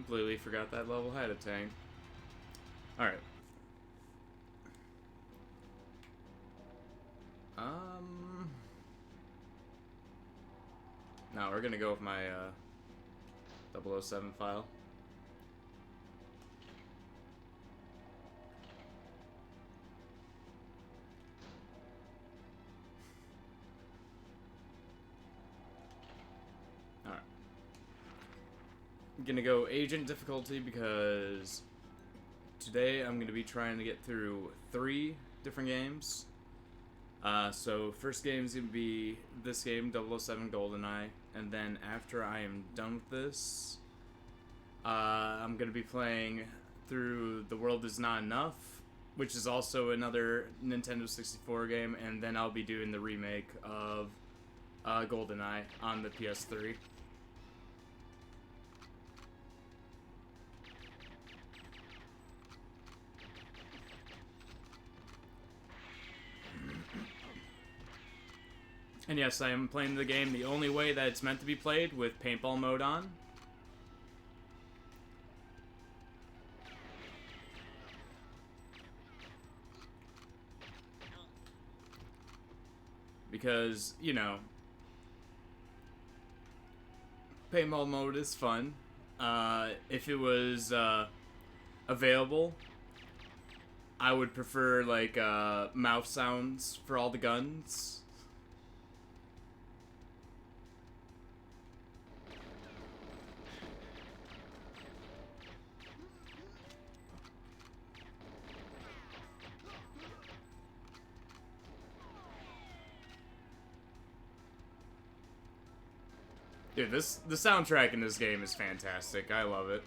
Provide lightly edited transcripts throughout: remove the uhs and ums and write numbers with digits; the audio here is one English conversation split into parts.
Completely forgot that level had a tank. Alright. Now we're gonna go with my 007 file. Alright. I'm gonna go agent difficulty because today I'm gonna be trying to get through 3 different games. So first game is gonna be this game, 007 GoldenEye, and then after I am done with this, I'm gonna be playing through The World Is Not Enough, which is also another Nintendo 64 game, and then I'll be doing the remake of GoldenEye on the PS3. And yes, I am playing the game the only way that it's meant to be played, with paintball mode on. Because, you know, paintball mode is fun. If it was available, I would prefer, like, mouth sounds for all the guns. Dude, the soundtrack in this game is fantastic. I love it.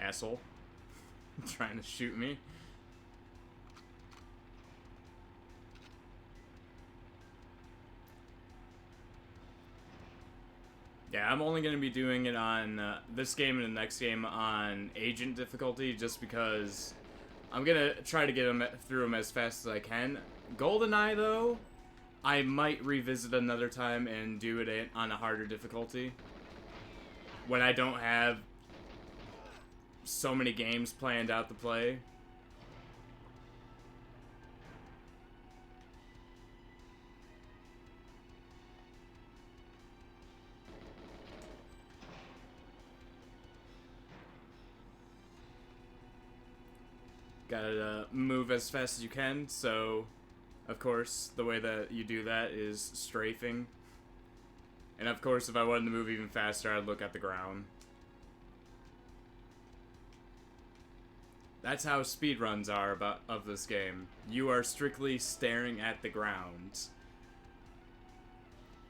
Asshole. Trying to shoot me. Yeah, I'm only going to be doing it on this game and the next game on agent difficulty, just because I'm going to try to get through them as fast as I can. GoldenEye, though, I might revisit another time and do it on a harder difficulty when I don't have so many games planned out to play. Gotta move as fast as you can, so of course the way that you do that is strafing. And of course if I wanted to move even faster, I'd look at the ground. That's how speedruns are of this game. You are strictly staring at the ground.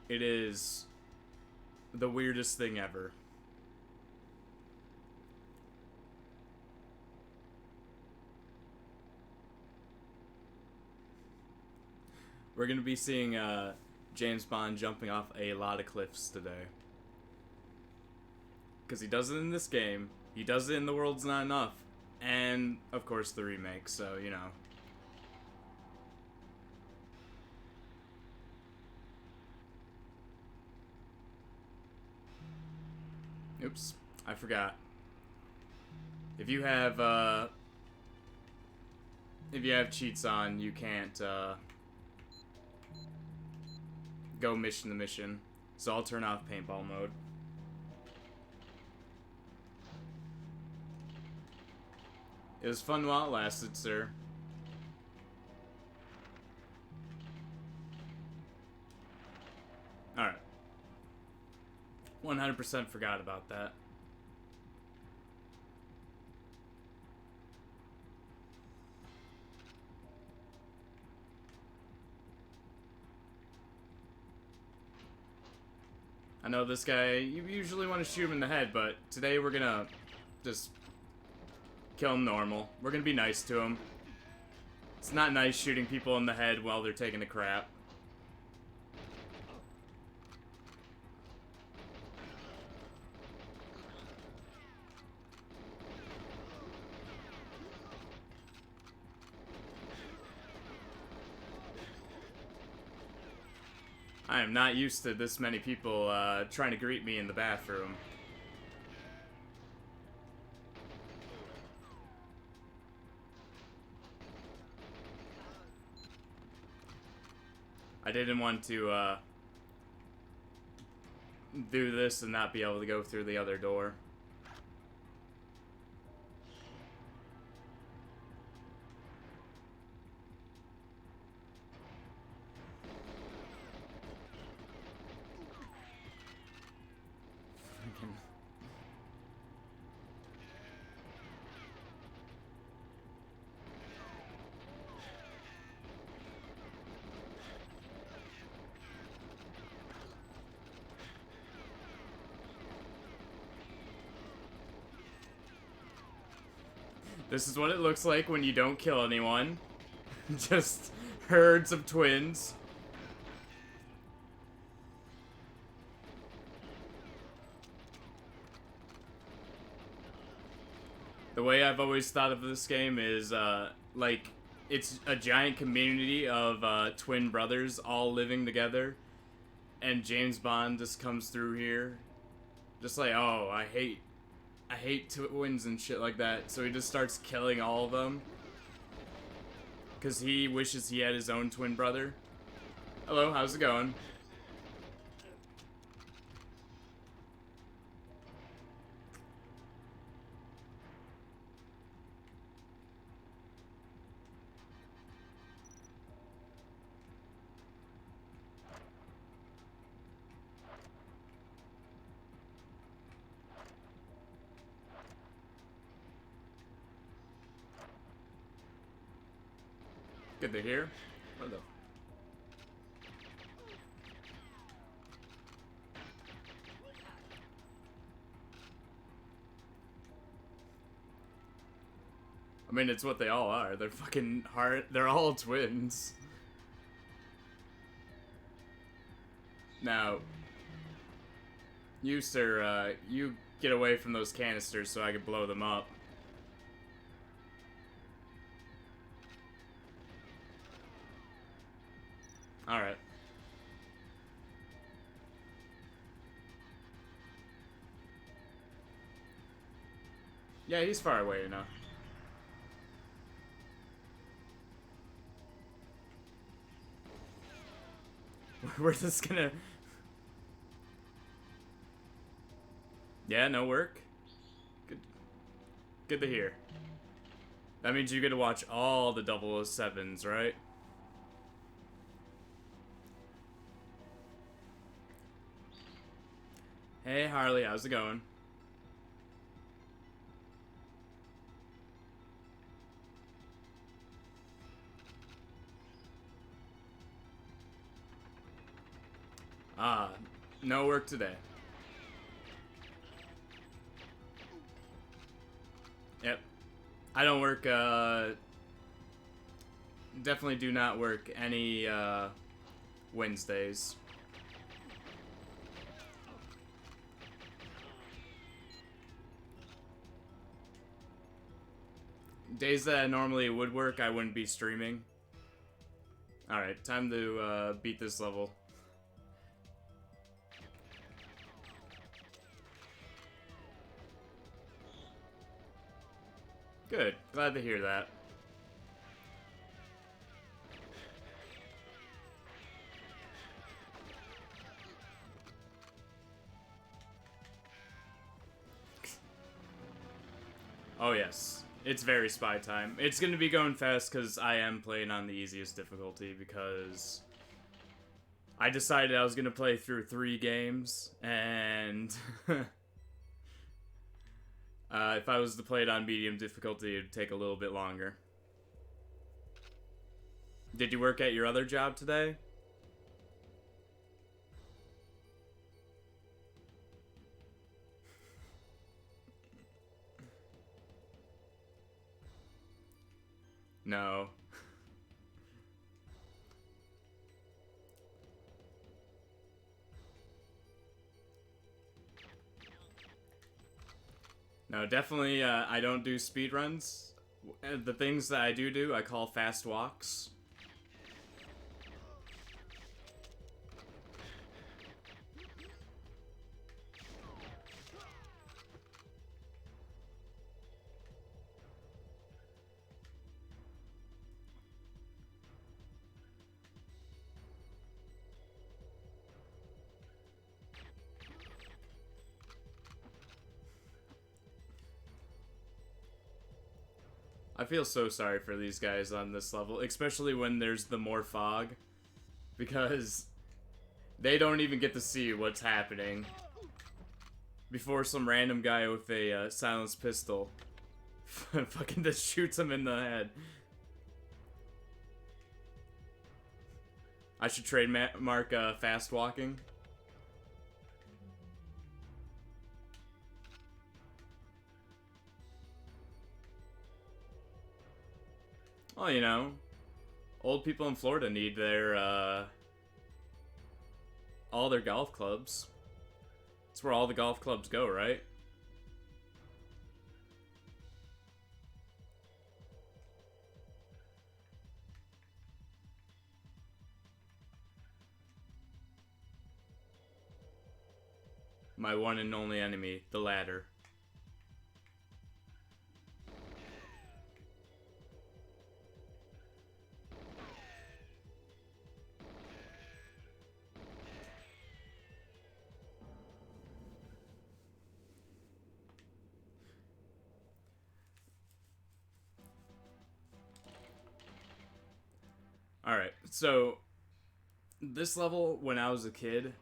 It is the weirdest thing ever. We're going to be seeing James Bond jumping off a lot of cliffs today. Because he does it in this game, he does it in The World's Not Enough, and, of course, the remake, so, you know. Oops, I forgot. If you have cheats on, you can't, go mission to mission. So I'll turn off paintball mode. It was fun while it lasted, sir. Alright. 100% forgot about that. I know this guy, you usually want to shoot him in the head, but today we're gonna just kill him normal. We're gonna be nice to him. It's not nice shooting people in the head while they're taking a crap. I am not used to this many people trying to greet me in the bathroom. I didn't want to do this and not be able to go through the other door. This is what it looks like when you don't kill anyone. Just herds of twins. The way I've always thought of this game is, like, it's a giant community of twin brothers all living together. And James Bond just comes through here. Just like, oh, I hate twins and shit like that. So he just starts killing all of them. Because he wishes he had his own twin brother. Hello, how's it going? Good to hear. What the? I mean, it's what they all are. They're fucking hard. They're all twins. Now, you, sir, you get away from those canisters so I can blow them up. Alright. Yeah, he's far away enough. We're just gonna... Yeah, no work? Good. Good to hear. That means you get to watch all the 007s, right? Hey, Harley, how's it going? No work today. Yep. I don't work, definitely do not work any, Wednesdays. Days that I normally would work, I wouldn't be streaming. Alright, time to, beat this level. Good. Glad to hear that. Oh yes. It's very spy time. It's gonna be going fast because I am playing on the easiest difficulty because I decided I was gonna play through 3 games and if I was to play it on medium difficulty, it'd take a little bit longer. Did you work at your other job today? No. No, definitely, I don't do speedruns. The things that I do, I call fast walks. I feel so sorry for these guys on this level, especially when there's the more fog, because they don't even get to see what's happening before some random guy with a silenced pistol fucking just shoots him in the head. I should trademark fast walking. Well, you know, old people in Florida need their, all their golf clubs. That's where all the golf clubs go, right? My one and only enemy, the ladder. Alright, so this level, when I was a kid,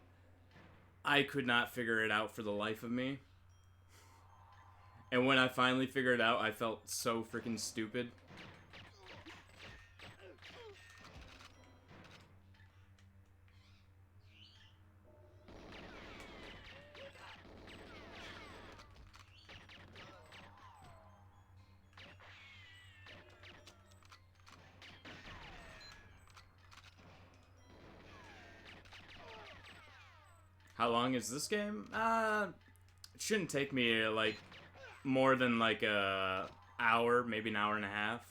I could not figure it out for the life of me. And when I finally figured it out, I felt so freaking stupid. How long is this game? It shouldn't take me like more than like a hour, maybe an hour and a half.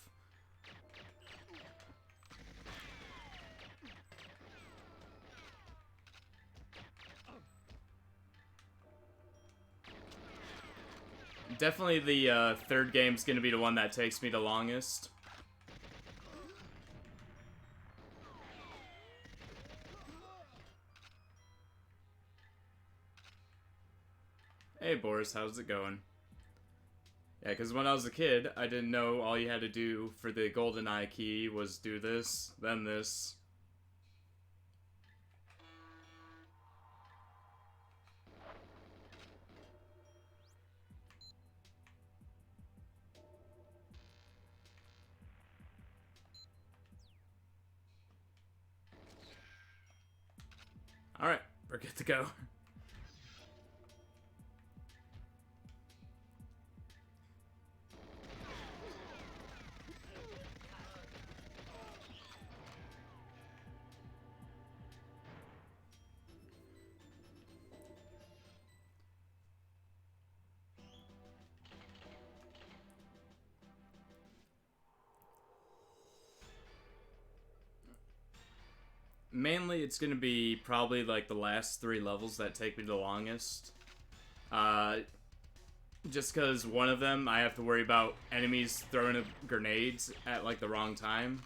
Definitely the third game's gonna be the one that takes me the longest. Hey Boris, how's it going? Yeah, because when I was a kid, I didn't know all you had to do for the goldeneye key was do this, then this. Alright, we're good to go. Mainly, it's gonna be probably like the last 3 levels that take me the longest. Just because one of them, I have to worry about enemies throwing grenades at like the wrong time.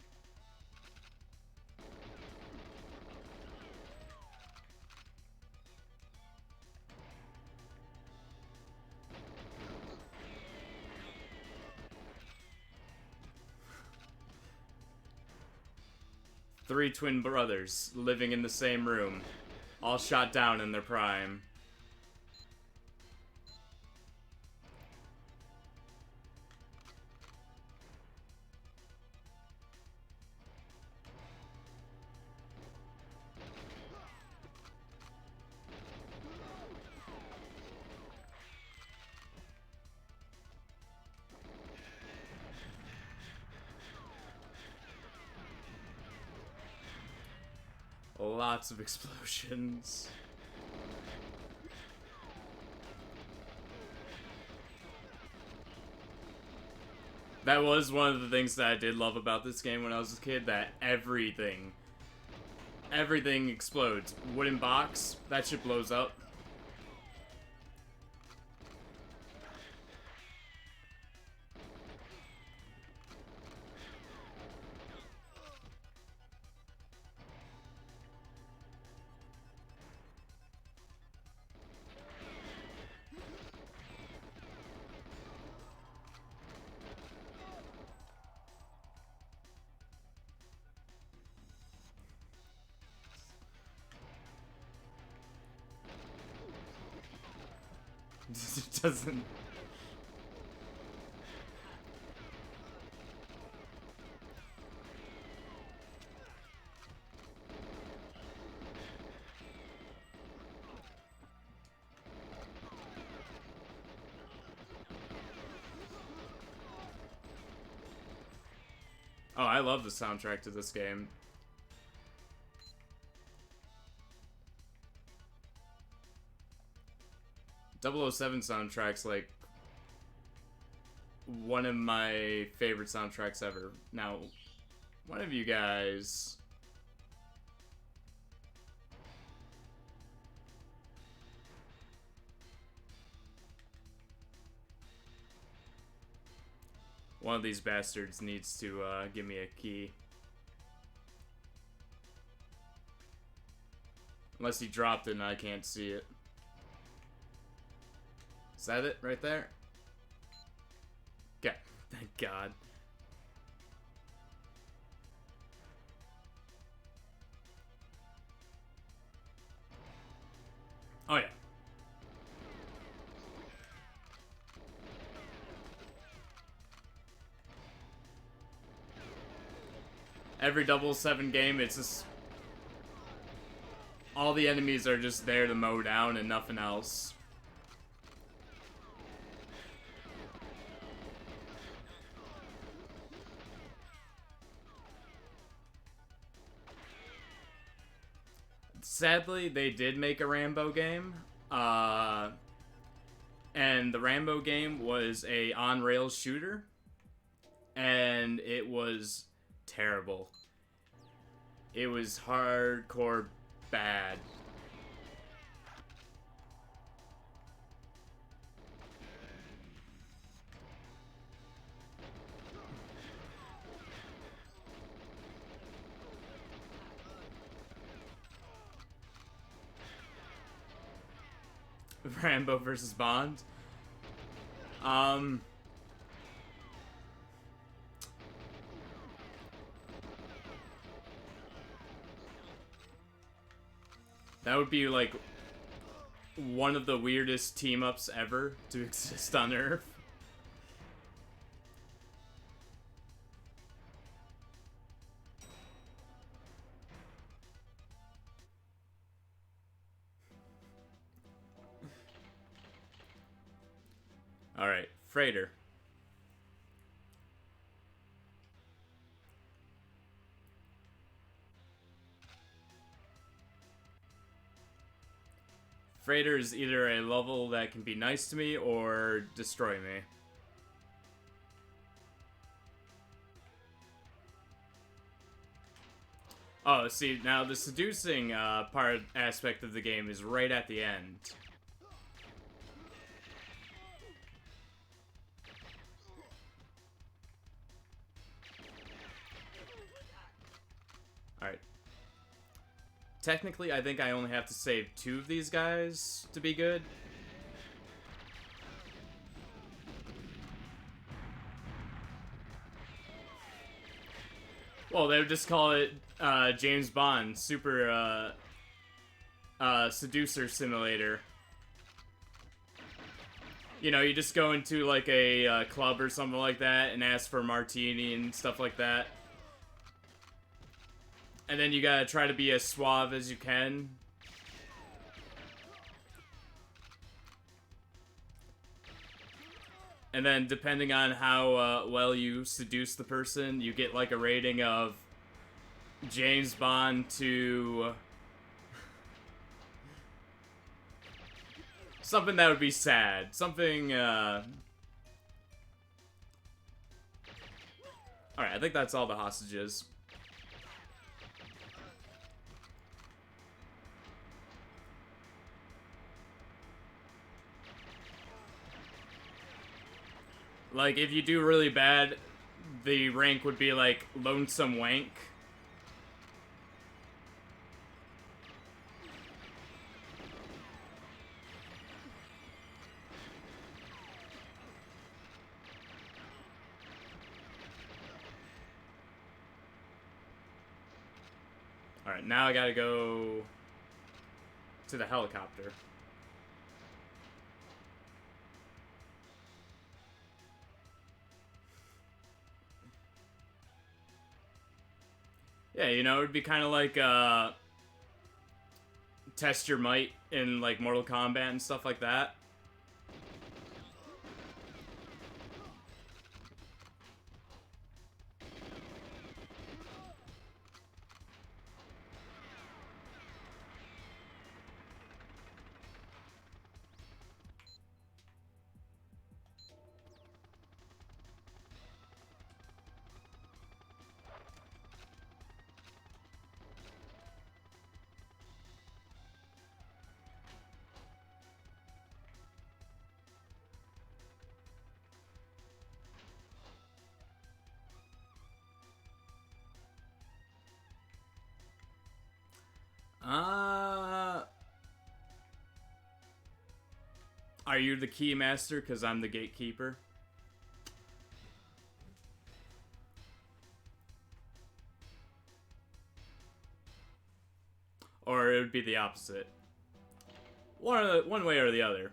Three twin brothers living in the same room, all shot down in their prime. Lots of explosions. That was one of the things that I did love about this game when I was a kid, that everything explodes. Wooden box, that shit blows up. It doesn't... Oh, I love the soundtrack to this game. .007 soundtrack's like one of my favorite soundtracks ever. Now, one of you guys... One of these bastards needs to give me a key. Unless he dropped it and I can't see it. Is that it right there? Okay, thank God. Oh yeah. Every 007 game, it's just... all the enemies are just there to mow down and nothing else. Sadly, they did make a Rambo game. And the Rambo game was a on-rails shooter. And it was terrible. It was hardcore bad. Rambo versus Bond. That would be like one of the weirdest team-ups ever to exist on Earth. Alright, Freighter. Freighter is either a level that can be nice to me or destroy me. Oh, see, now the seducing aspect of the game is right at the end. Alright. Technically, I think I only have to save 2 of these guys to be good. Well, they would just call it James Bond Super Seducer Simulator. You know, you just go into like a club or something like that and ask for a martini and stuff like that. And then you gotta try to be as suave as you can. And then depending on how well you seduce the person, you get like a rating of James Bond to... something that would be sad. Something, Alright, I think that's all the hostages. Like, if you do really bad, the rank would be like Lonesome Wank. Alright, now I gotta go to the helicopter. Yeah, it'd be kind of like test your might in like Mortal Kombat and stuff like that. Uh, are you the key master? Because I'm the gatekeeper. Or it would be the opposite. One way or the other.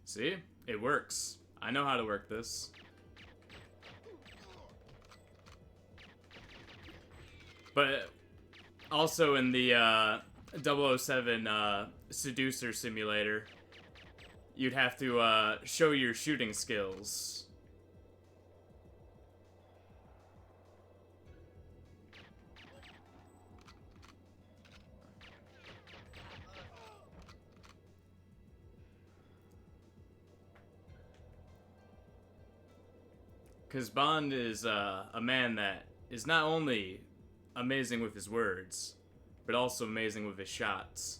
See? It works. I know how to work this. But also in the 007 Seducer Simulator, you'd have to show your shooting skills. Because Bond is a man that is not only amazing with his words, but also amazing with his shots.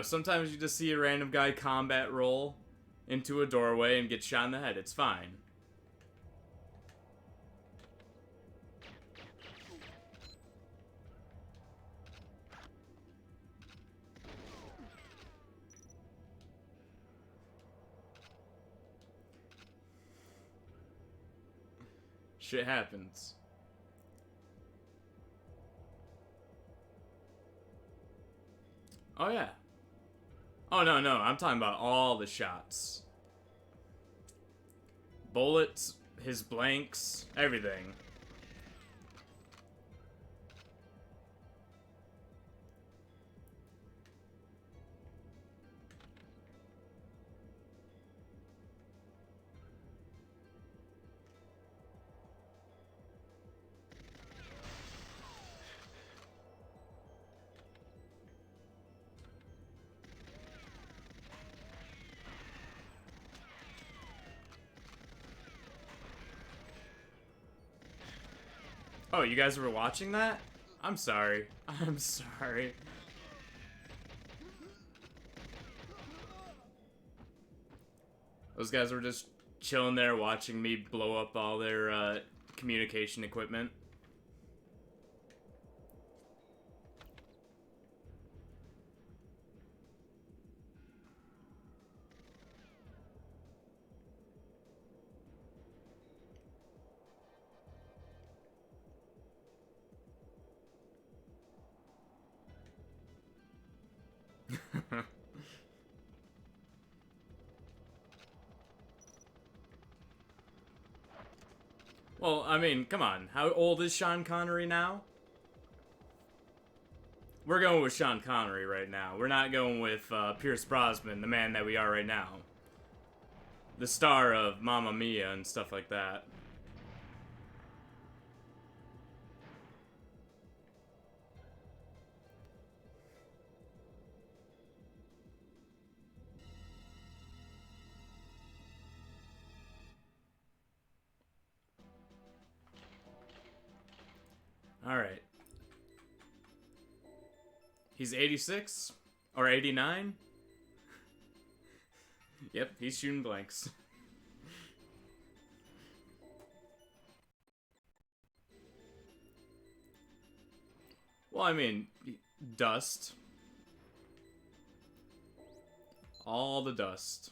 Sometimes you just see a random guy combat roll into a doorway and get shot in the head. It's fine. Shit happens. Oh, yeah. Oh, no, I'm talking about all the shots. Bullets, his blanks, everything. Oh, you guys were watching that? I'm sorry. I'm sorry. Those guys were just chilling there watching me blow up all their communication equipment. Well, I mean, come on. How old is Sean Connery now? We're going with Sean Connery right now. We're not going with Pierce Brosnan, the man that we are right now. The star of Mamma Mia and stuff like that. Alright. He's 86? Or 89? Yep, he's shooting blanks. Well, I mean, dust. All the dust.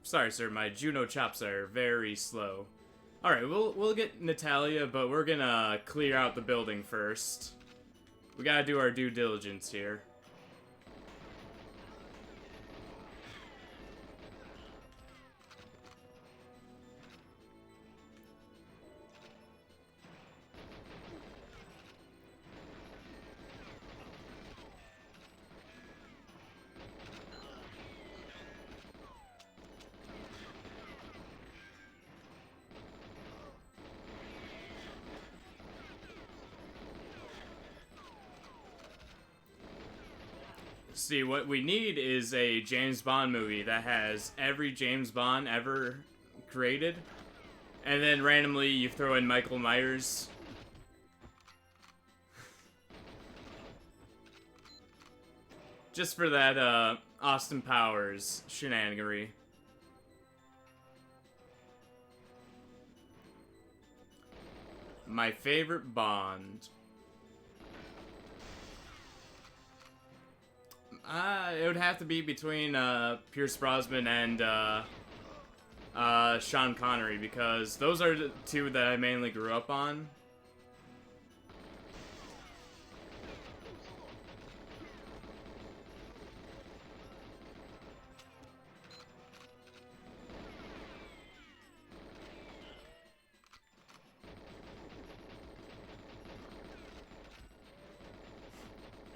Sorry, sir, my Juno chops are very slow. Alright, we'll get Natalia, but we're gonna clear out the building first. We gotta do our due diligence here. See, what we need is a James Bond movie that has every James Bond ever created, and then randomly you throw in Michael Myers. Just for that, Austin Powers shenanigery. My favorite Bond. It would have to be between Pierce Brosnan and Sean Connery, because those are the two that I mainly grew up on.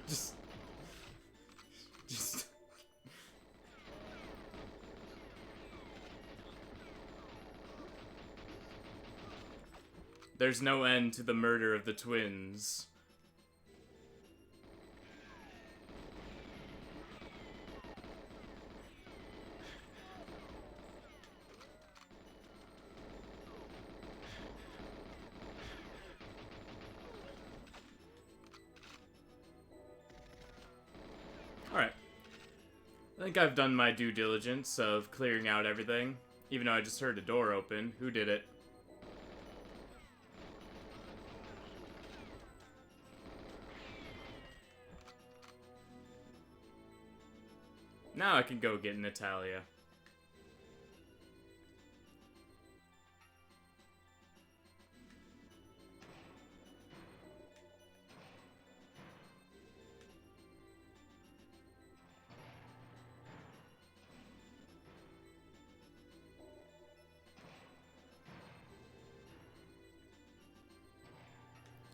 Just there's no end to the murder of the twins. Alright. I think I've done my due diligence of clearing out everything. Even though I just heard a door open. Who did it? Now I can go get Natalia.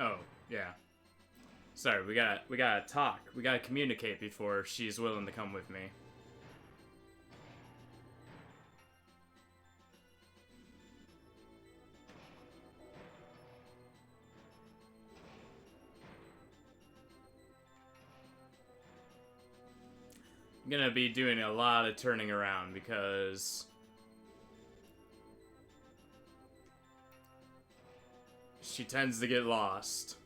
Oh, yeah. Sorry, we gotta talk. We gotta communicate before she's willing to come with me. I'm gonna be doing a lot of turning around because she tends to get lost.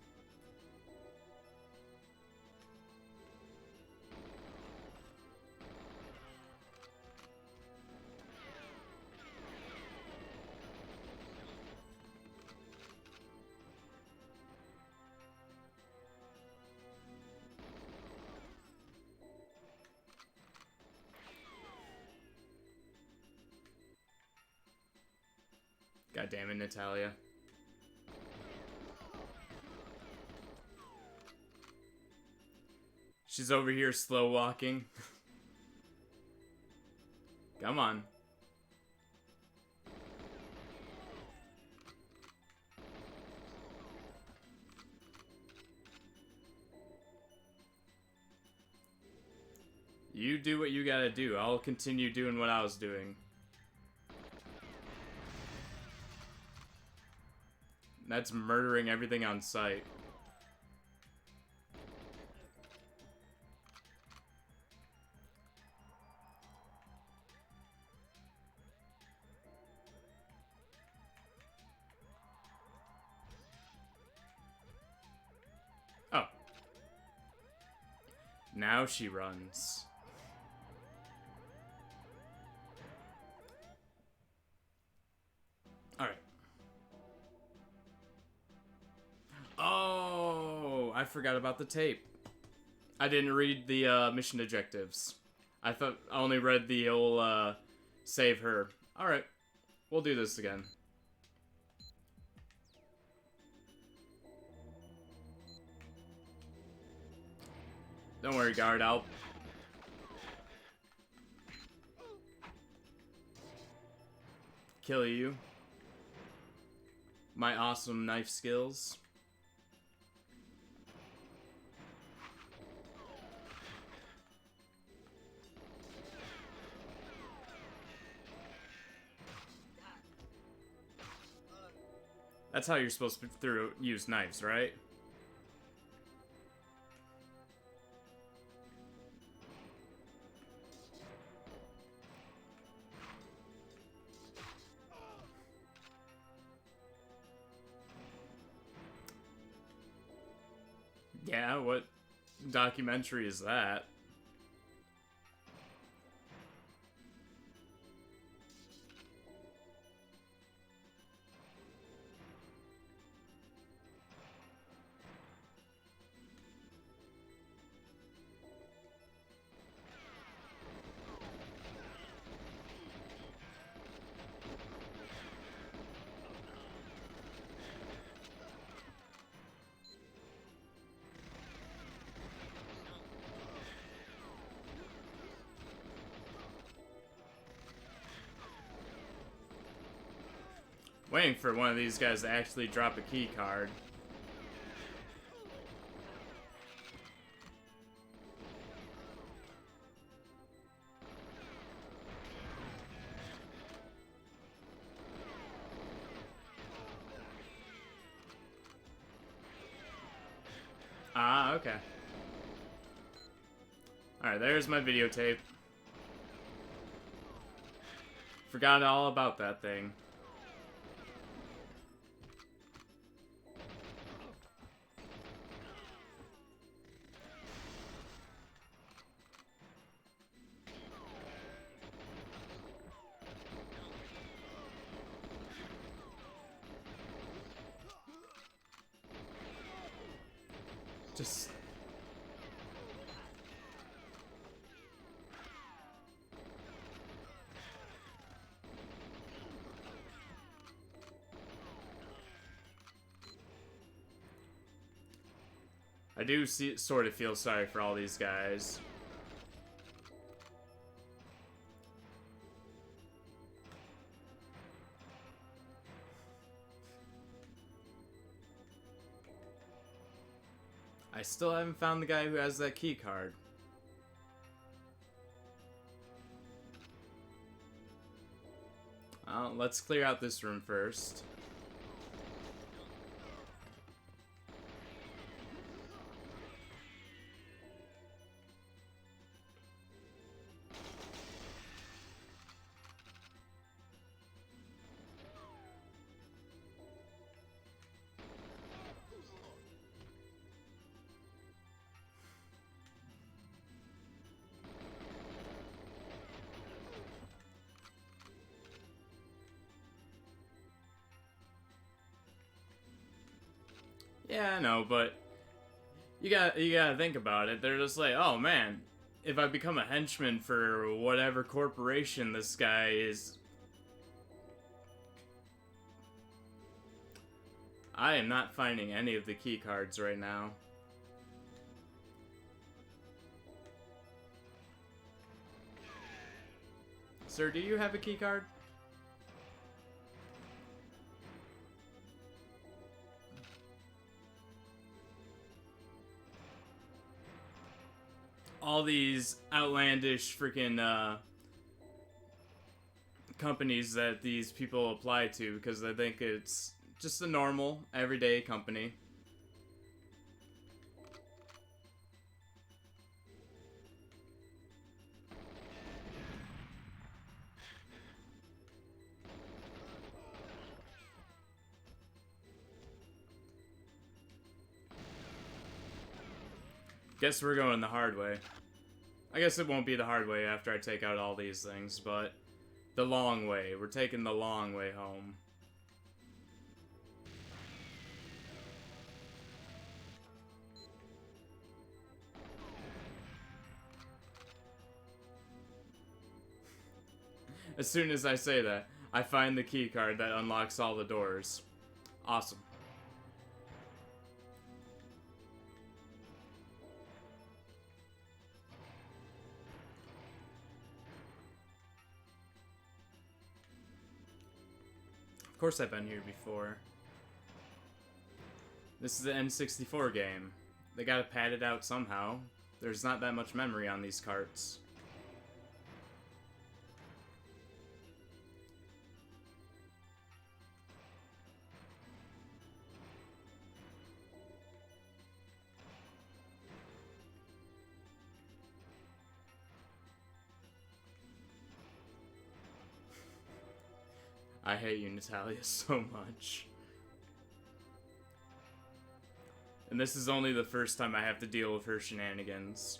God damn it, Natalia. She's over here slow walking. Come on. You do what you gotta do. I'll continue doing what I was doing. That's murdering everything on sight. Now she runs. Alright. Oh, I forgot about the tape. I didn't read the mission objectives. I only read the old save her. Alright, we'll do this again. Don't worry, guard, I'll kill you. My awesome knife skills. That's how you're supposed to use knives, right? Yeah, what documentary is that? Waiting for one of these guys to actually drop a key card. Ah, okay. Alright, there's my videotape. Forgot all about that thing. Just... I do sort of feel sorry for all these guys. I still haven't found the guy who has that key card. Let's clear out this room first. Yeah, I know, but you gotta think about it. They're just like, oh man, if I become a henchman for whatever corporation this guy is, I am not finding any of the key cards right now. Sir, do you have a key card? All these outlandish freaking companies that these people apply to because they think it's just a normal, everyday company. Guess we're going the hard way. I guess it won't be the hard way after I take out all these things, but the long way. We're taking the long way home. As soon as I say that, I find the key card that unlocks all the doors. Awesome. Of course I've been here before. This is an N64 game. They gotta pad it out somehow. There's not that much memory on these carts. I hate you, Natalia, so much. And this is only the first time I have to deal with her shenanigans.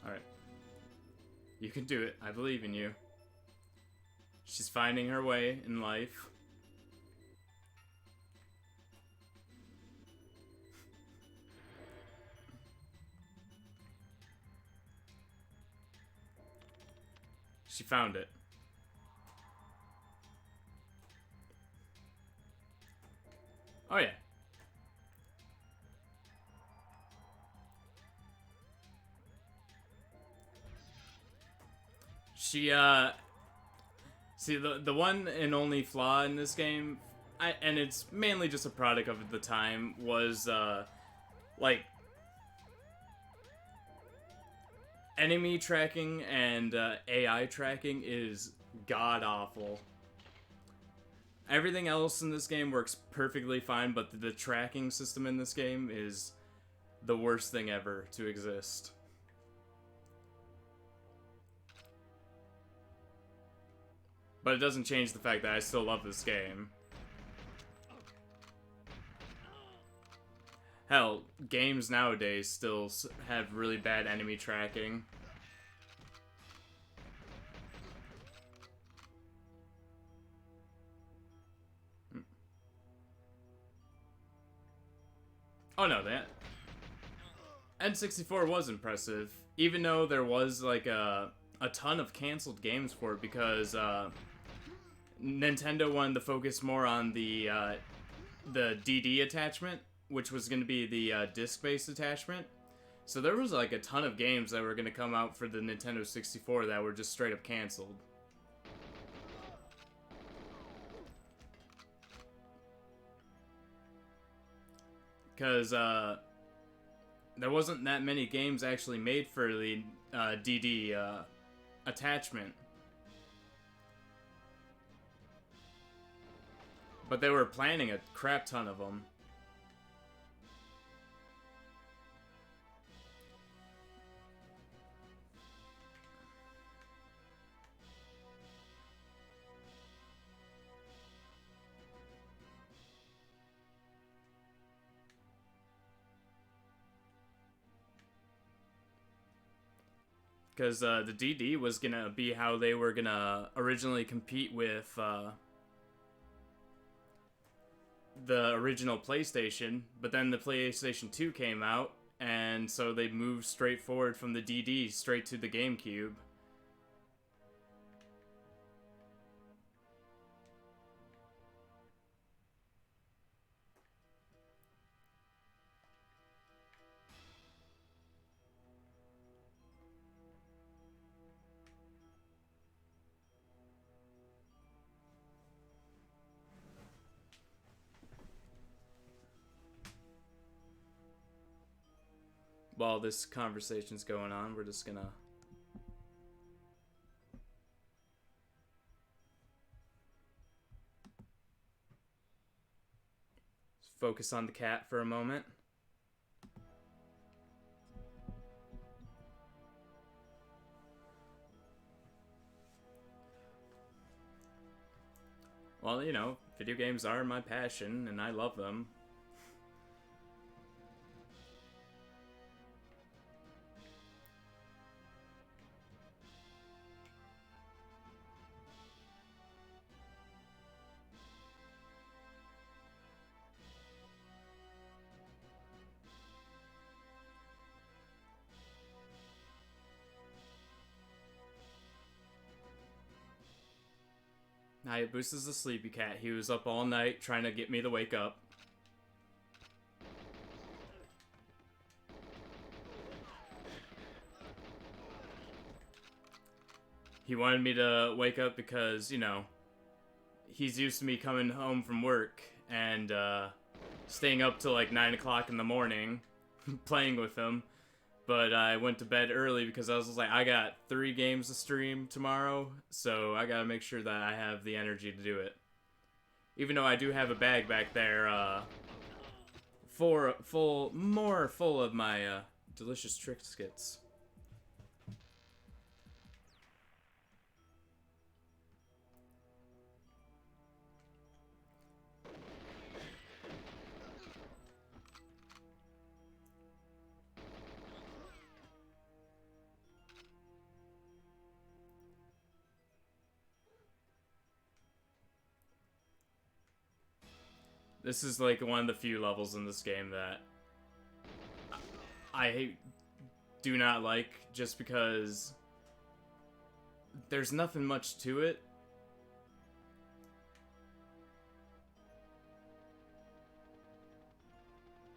Alright. You can do it. I believe in you. She's finding her way in life. She found it. Oh yeah. She, see, the one and only flaw in this game, and it's mainly just a product of the time, was, like, enemy tracking and, AI tracking is god-awful. Everything else in this game works perfectly fine, but the tracking system in this game is the worst thing ever to exist. But it doesn't change the fact that I still love this game. Hell, games nowadays still have really bad enemy tracking. Oh no, that N64 was impressive, even though there was like a ton of canceled games for it because Nintendo wanted to focus more on the DD attachment, which was going to be the disc-based attachment. So there was like a ton of games that were going to come out for the Nintendo 64 that were just straight up canceled. Because there wasn't that many games actually made for the DD attachment. But they were planning a crap ton of them. Because the DD was gonna be how they were gonna originally compete with the original PlayStation, but then the PlayStation 2 came out, and so they moved straight forward from the DD straight to the GameCube. While this conversation's going on, we're just gonna... focus on the cat for a moment. Well, you know, video games are my passion, and I love them. Hayabusa's a sleepy cat. He was up all night trying to get me to wake up. He wanted me to wake up because, you know, he's used to me coming home from work and staying up till like 9 o'clock in the morning playing with him. But I went to bed early because I was like, I got 3 games to stream tomorrow, so I gotta make sure that I have the energy to do it. Even though I do have a bag back there, more full of my delicious Triscuits. This is like one of the few levels in this game that I do not like, just because there's nothing much to it.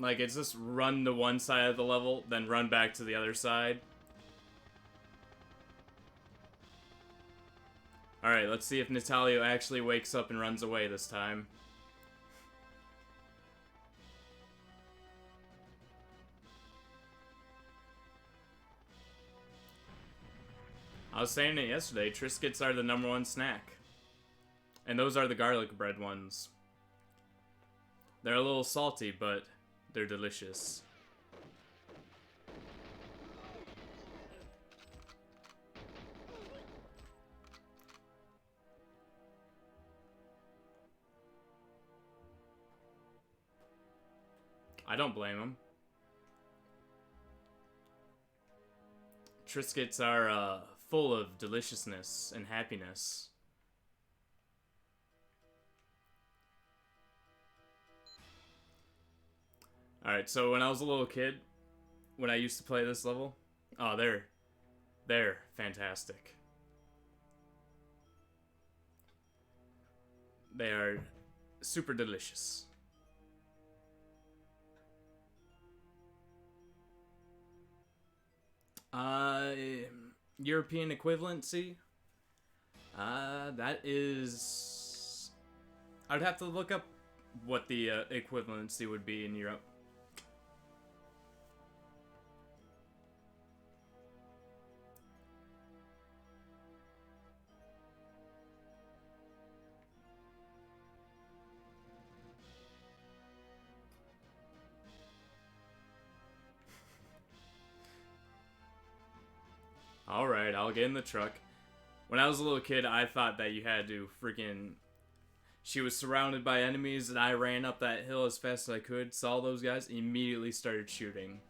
Like, it's just run to one side of the level, then run back to the other side. Alright, let's see if Natalio actually wakes up and runs away this time. I was saying it yesterday, Triscuits are the #1 snack. And those are the garlic bread ones. They're a little salty, but they're delicious. I don't blame them. Triscuits are full of deliciousness and happiness. Alright, so when I was a little kid, when I used to play this level, oh, they're fantastic. They are super delicious. European equivalency? That is... I'd have to look up what the equivalency would be in Europe. Alright, I'll get in the truck. When I was a little kid, I thought that you had to freaking... She was surrounded by enemies, and I ran up that hill as fast as I could, saw those guys, immediately started shooting.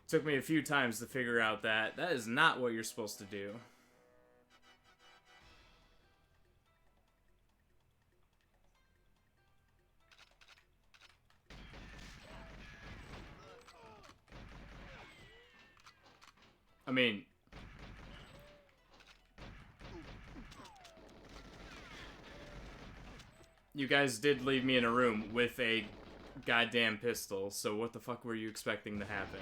Took me a few times to figure out that that is not what you're supposed to do. I mean... You guys did leave me in a room with a goddamn pistol, so what the fuck were you expecting to happen?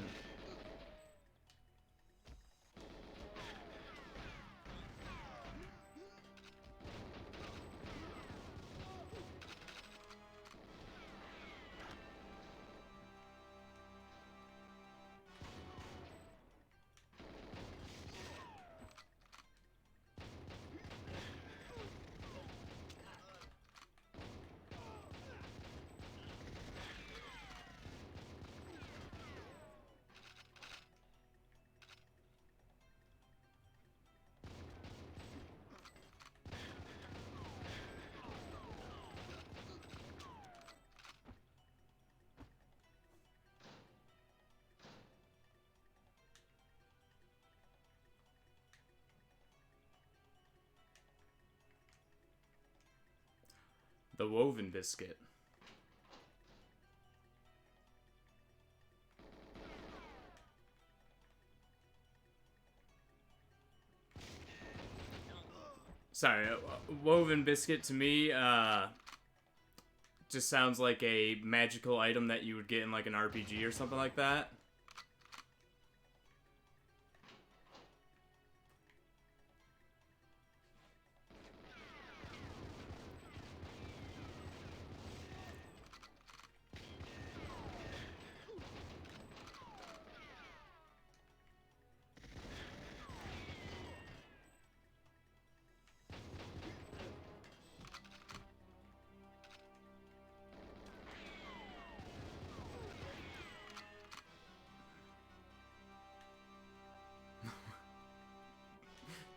The woven biscuit. Sorry, woven biscuit to me, just sounds like a magical item that you would get in like an RPG or something like that.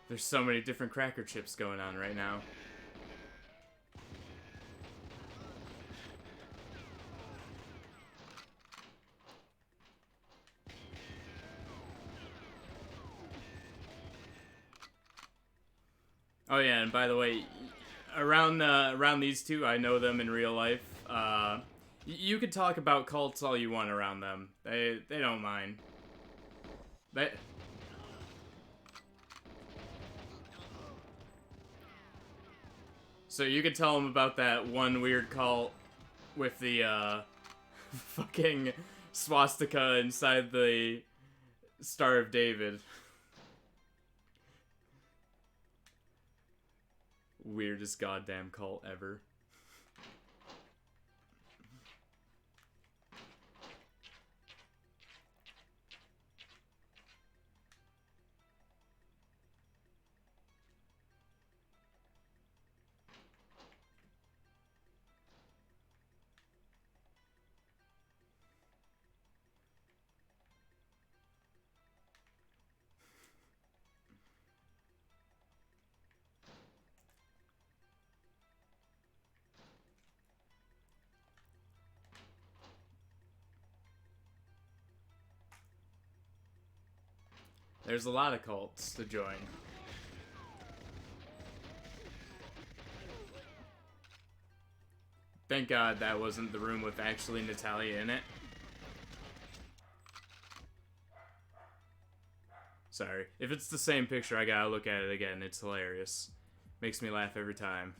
There's so many different cracker chips going on right now. Oh yeah, and by the way, around these two, I know them in real life. You could talk about cults all you want around them. They don't mind. So you could tell them about that one weird cult with the fucking swastika inside the Star of David. Weirdest goddamn cult ever. There's a lot of cults to join. Thank God that wasn't the room with actually Natalia in it. Sorry. If it's the same picture, I gotta look at it again. It's hilarious. Makes me laugh every time.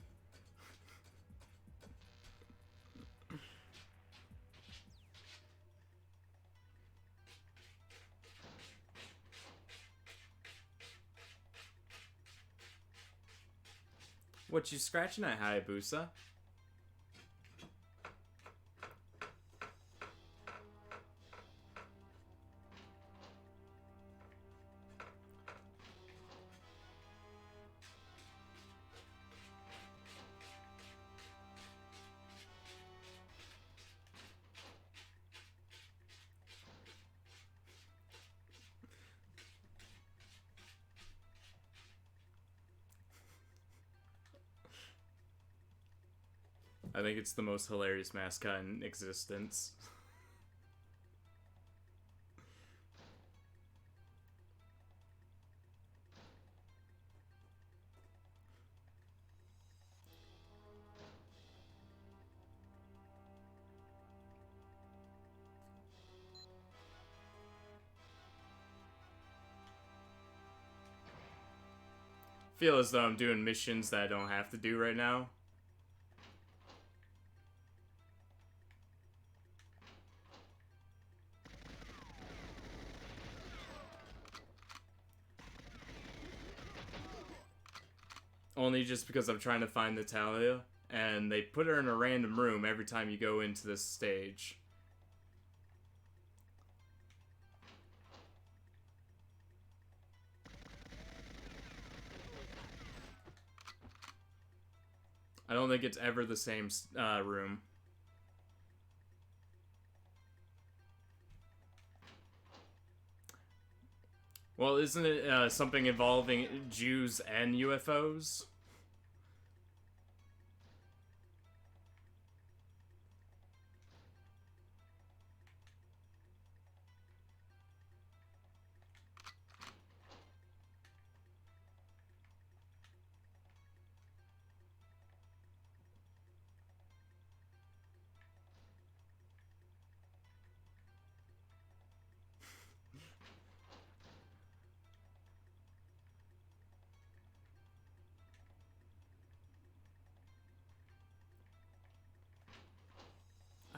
What you scratching at, Hayabusa? I think it's the most hilarious mascot in existence. Feel as though I'm doing missions that I don't have to do right now. Only just because I'm trying to find Natalia, and they put her in a random room every time you go into this stage. I don't think it's ever the same room. Well, isn't it something involving Jews and UFOs?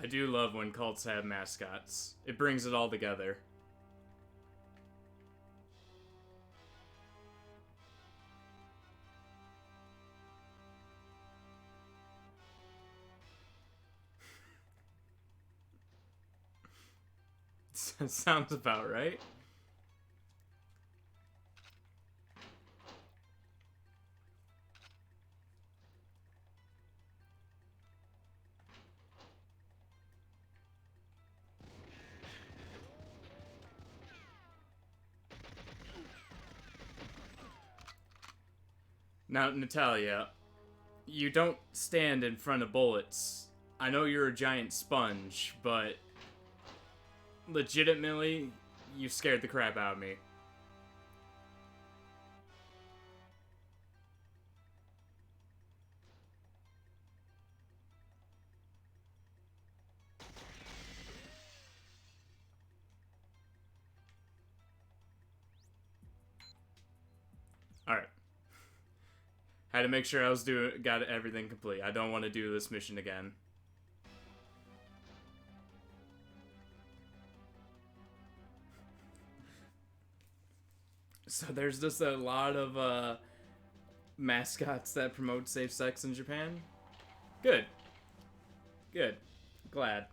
I do love when cults have mascots. It brings it all together. Sounds about right. Now, Natalia, you don't stand in front of bullets. I know you're a giant sponge, but legitimately, you scared the crap out of me. Alright. Had to make sure I was got everything complete. I don't want to do this mission again. So there's just a lot of mascots that promote safe sex in Japan. Good. Good. Glad.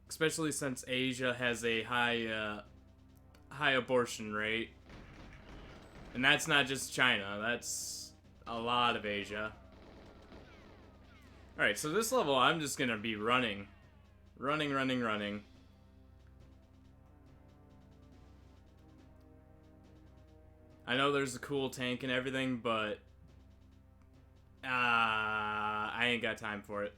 Especially since Asia has a high abortion rate. And that's not just China, that's a lot of Asia. Alright, so this level I'm just gonna be running. Running. I know there's a cool tank and everything, but I ain't got time for it.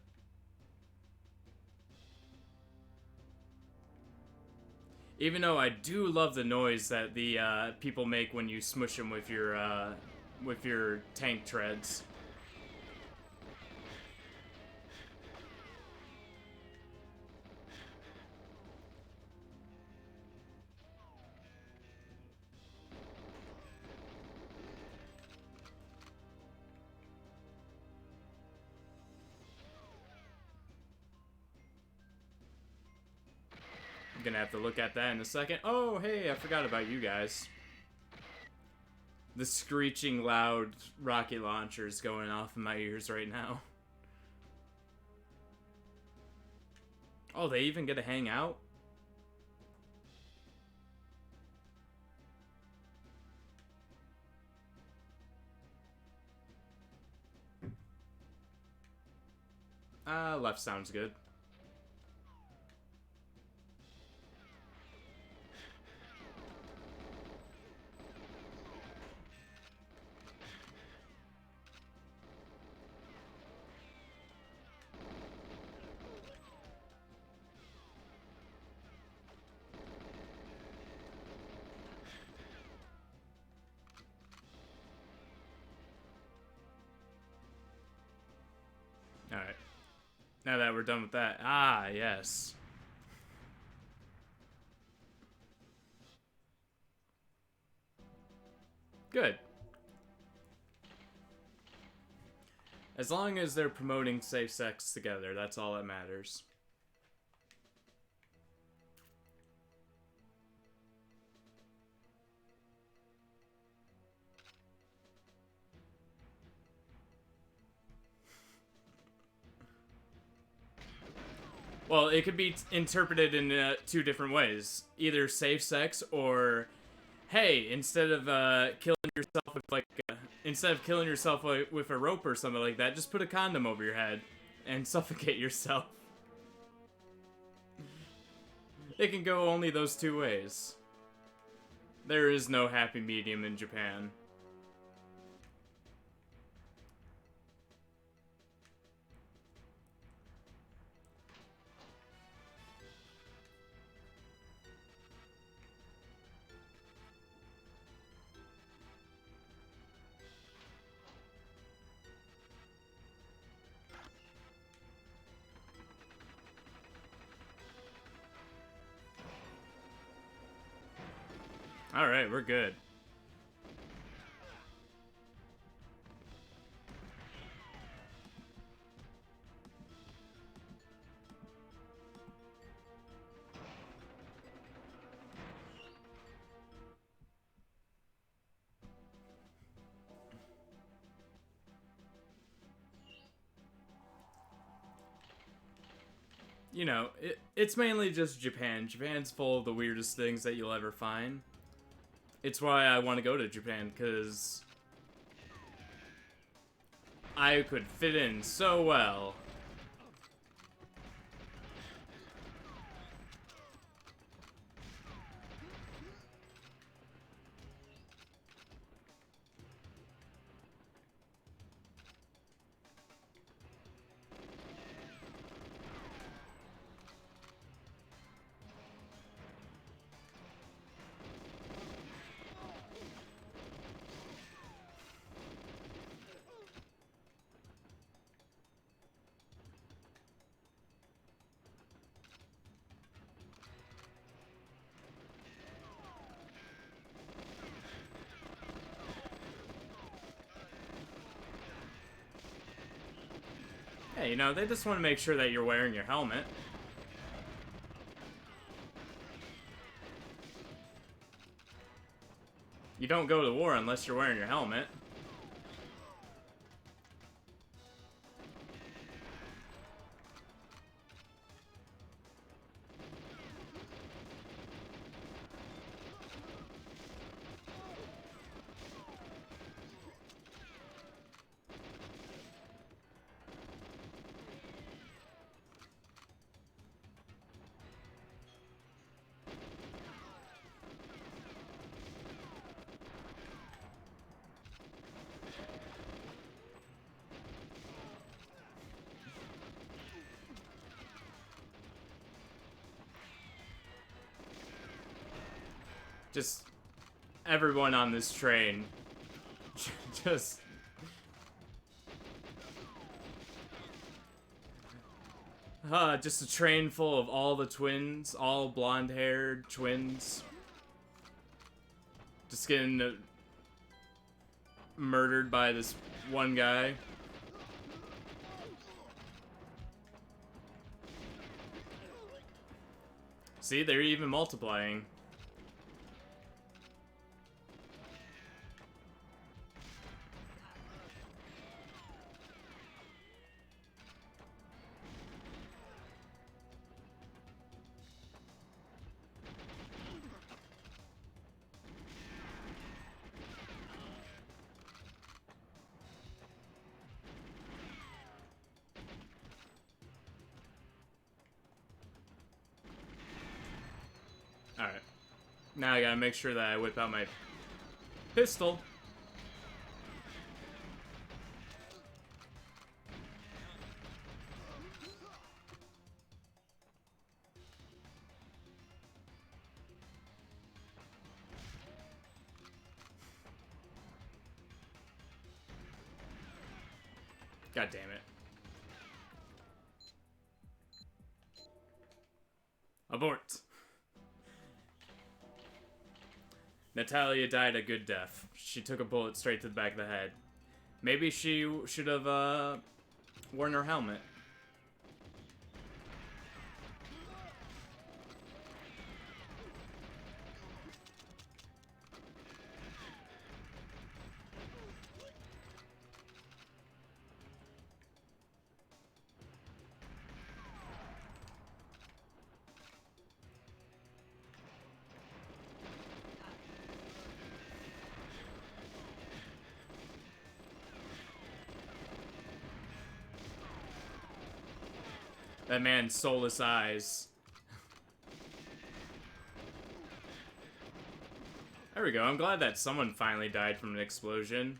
Even though I do love the noise that the people make when you smush them with your tank treads. Gonna have to look at that in a second. Oh, hey, I forgot about you guys. The screeching loud rocket launchers going off in my ears right now. Oh, they even get to hang out? Left sounds good. Alright. Now that we're done with that. Ah, yes. Good. As long as they're promoting safe sex together, that's all that matters. Well, it could be interpreted in two different ways. Either safe sex or, hey, instead of killing yourself with a rope or something like that, just put a condom over your head and suffocate yourself. It can go only those two ways. There is no happy medium in Japan. Alright, we're good. you know, it's mainly just Japan. Japan's full of the weirdest things that you'll ever find. It's why I want to go to Japan, because I could fit in so well. Hey, you know, they just want to make sure that you're wearing your helmet. You don't go to war unless you're wearing your helmet. Just everyone on this train. Just just a train full of all the twins, all blonde-haired twins. Just getting murdered by this one guy. See, they're even multiplying. Alright. Now I gotta make sure that I whip out my pistol. God damn it. Abort. Natalia died a good death. She took a bullet straight to the back of the head. Maybe she should have worn her helmet. That man's soulless eyes. There we go. I'm glad that someone finally died from an explosion.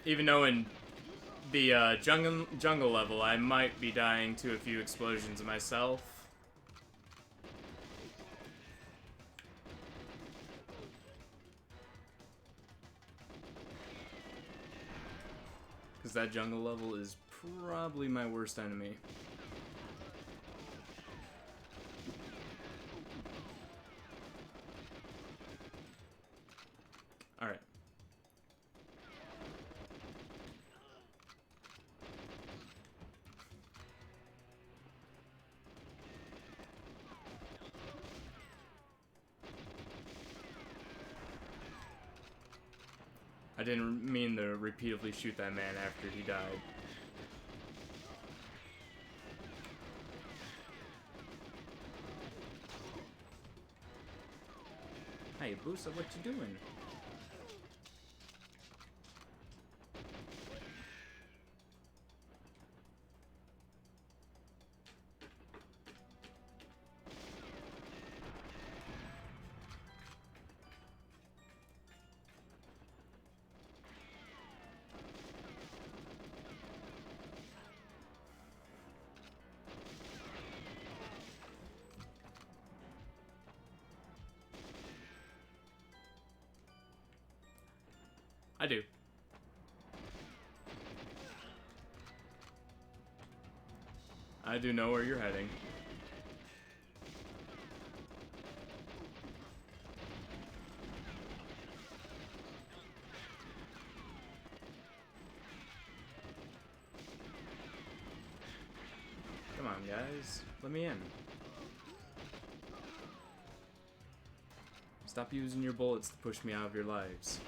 Even though in the jungle level, I might be dying to a few explosions myself. Because that jungle level is probably my worst enemy. Alright. I didn't mean to repeatedly shoot that man after he died. Hey, Busa, what you doing? I do. I do know where you're heading. Come on, guys. Let me in. Stop using your bullets to push me out of your lives.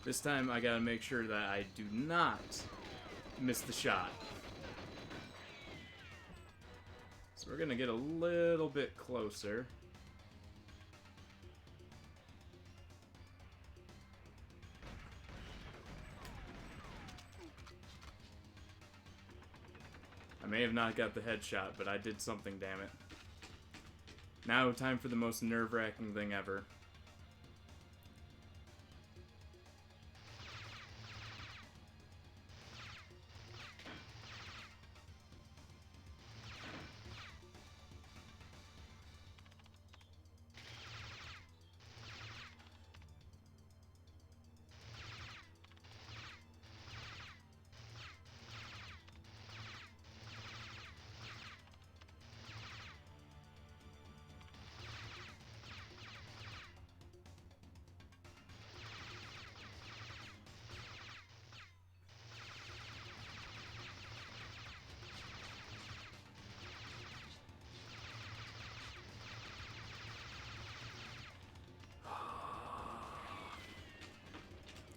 This time I gotta make sure that I do not miss the shot. So we're gonna get a little bit closer. I may have not got the headshot, but I did something, damn it. Now time for the most nerve-wracking thing ever.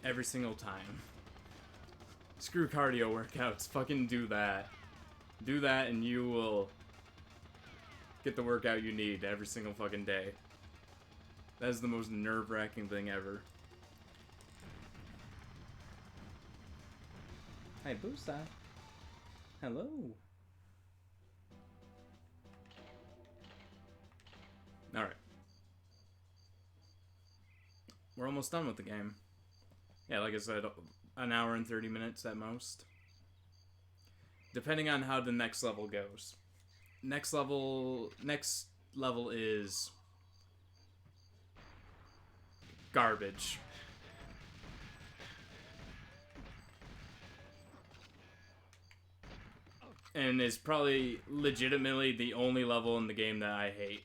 Every single time. Screw cardio workouts. Fucking do that. Do that and you will get the workout you need every single fucking day. That is the most nerve-wracking thing ever. Hi, Busa. Hello. Alright. We're almost done with the game. Yeah, like I said, an hour and 30 minutes at most. Depending on how the next level goes. Next level is garbage. And is probably legitimately the only level in the game that I hate.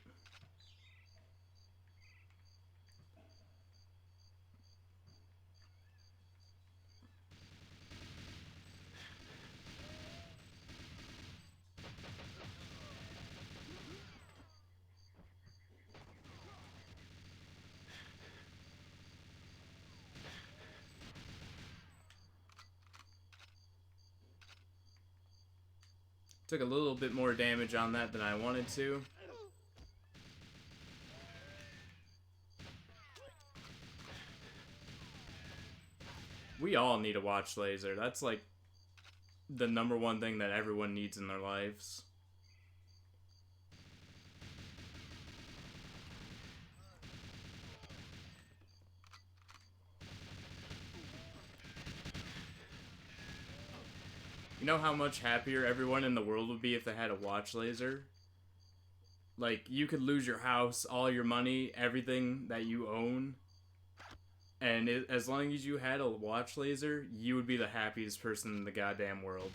Took a little bit more damage on that than I wanted to. We all need a watch laser. That's like the #1 thing that everyone needs in their lives. You know how much happier everyone in the world would be if they had a watch laser? Like, you could lose your house, all your money, everything that you own. And as long as you had a watch laser, you would be the happiest person in the goddamn world.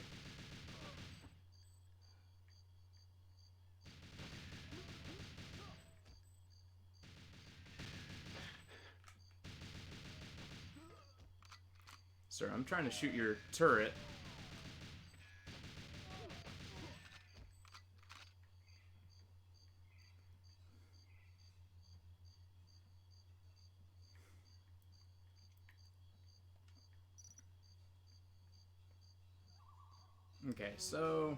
Sir, I'm trying to shoot your turret. Okay, so...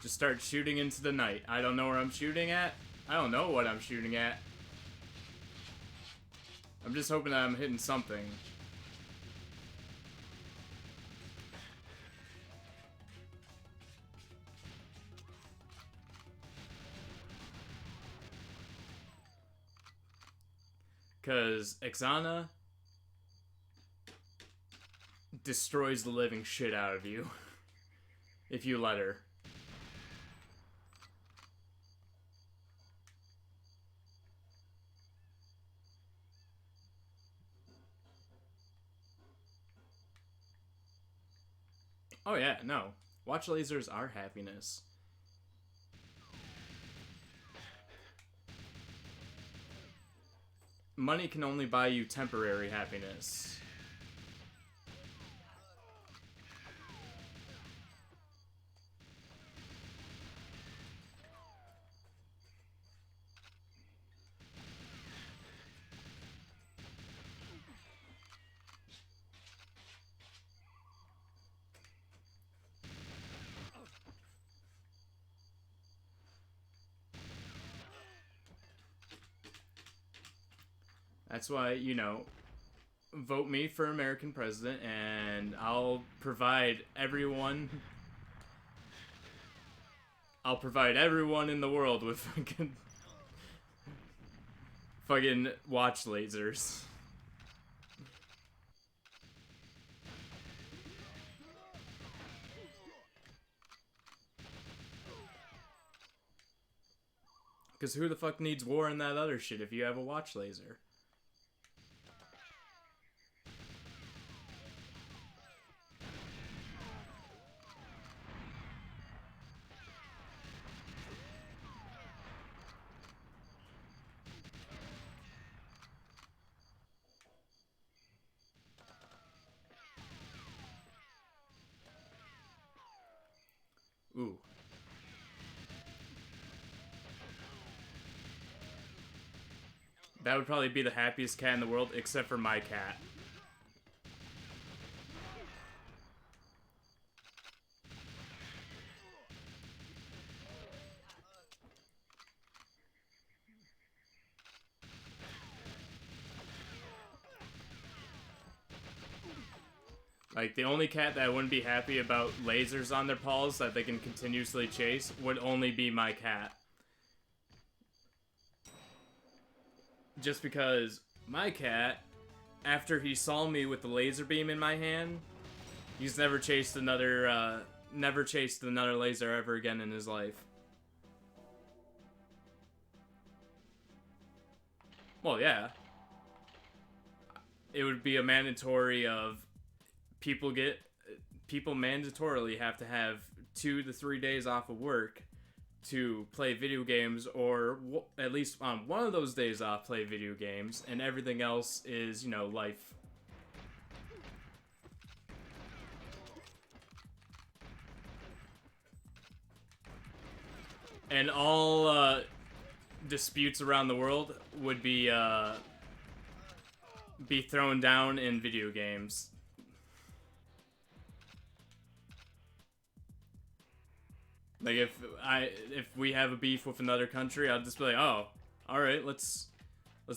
just start shooting into the night. I don't know where I'm shooting at. I don't know what I'm shooting at. I'm just hoping that I'm hitting something. Because Exana destroys the living shit out of you if you let her. Oh yeah, no. Watch lasers are happiness. Money can only buy you temporary happiness. That's why, you know, vote me for American president and I'll provide everyone in the world with fucking watch lasers. Because who the fuck needs war and that other shit if you have a watch laser? Ooh. That would probably be the happiest cat in the world, except for my cat. Like, the only cat that wouldn't be happy about lasers on their paws that they can continuously chase would only be my cat. Just because my cat, after he saw me with the laser beam in my hand, he's never chased another laser ever again in his life. Well, yeah. It would be a mandatory of people mandatorily have to have 2 to 3 days off of work to play video games, or at least on one of those days off play video games, and everything else is, you know, life. And all disputes around the world would be thrown down in video games. Like, if we have a beef with another country, I'll just be like, oh, all right, let's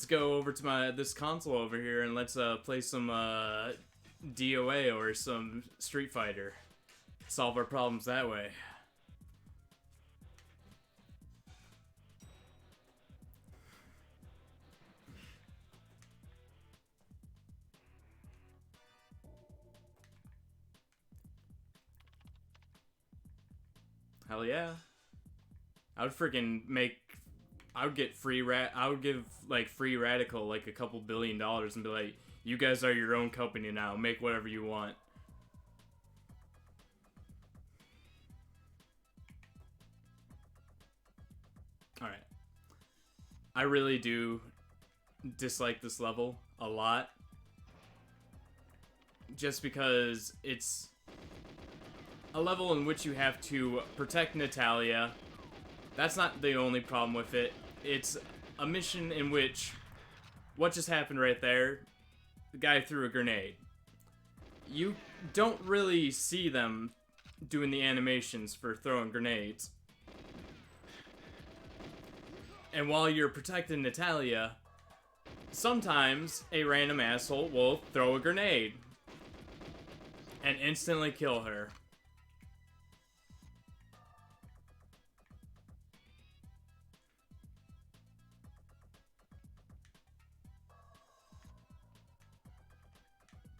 go over to this console over here and let's play some DOA or some Street Fighter. Solve our problems that way. Hell yeah. I would freaking make I would get I would give like Free Radical like a couple $1 billion and be like, you guys are your own company now. Make whatever you want. All right. I really do dislike this level a lot. Just because it's a level in which you have to protect Natalia. That's not the only problem with it. It's a mission in which what just happened right there, the guy threw a grenade. You don't really see them doing the animations for throwing grenades. And while you're protecting Natalia, sometimes a random asshole will throw a grenade and instantly kill her.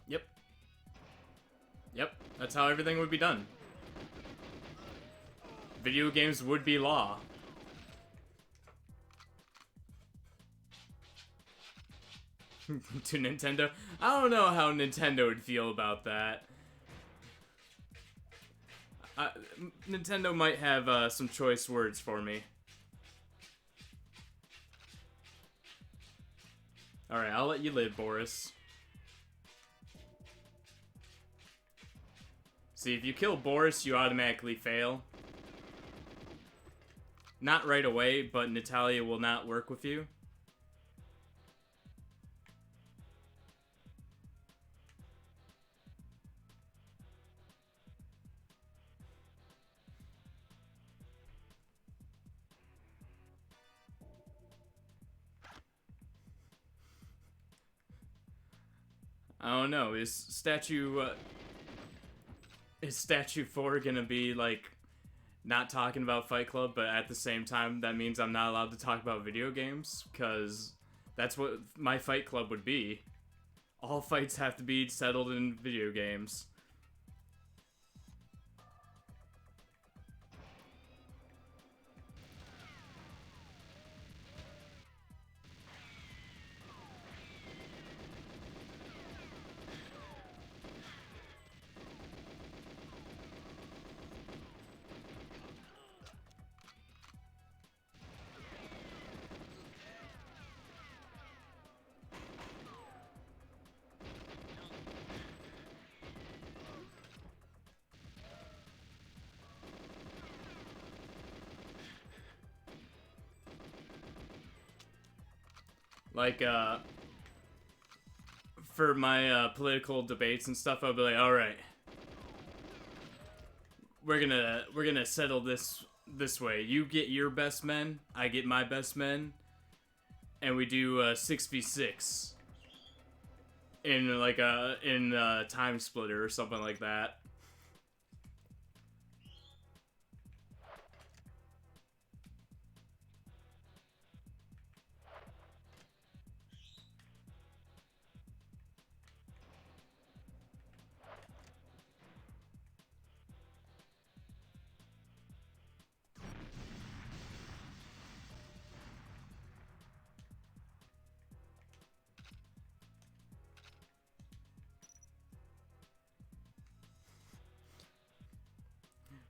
Yep. Yep, that's how everything would be done. Video games would be law. To Nintendo? I don't know how Nintendo would feel about that. Nintendo might have some choice words for me. Alright, I'll let you live, Boris. See, if you kill Boris, you automatically fail. Not right away, but Natalia will not work with you. I don't know, is Statue 4 gonna be, like, not talking about Fight Club, but at the same time, that means I'm not allowed to talk about video games? Because that's what my Fight Club would be. All fights have to be settled in video games. Like, for my political debates and stuff, I'll be like, all right, we're gonna settle this way. You get your best men, I get my best men, and we do 6v6 in like a time splitter or something like that.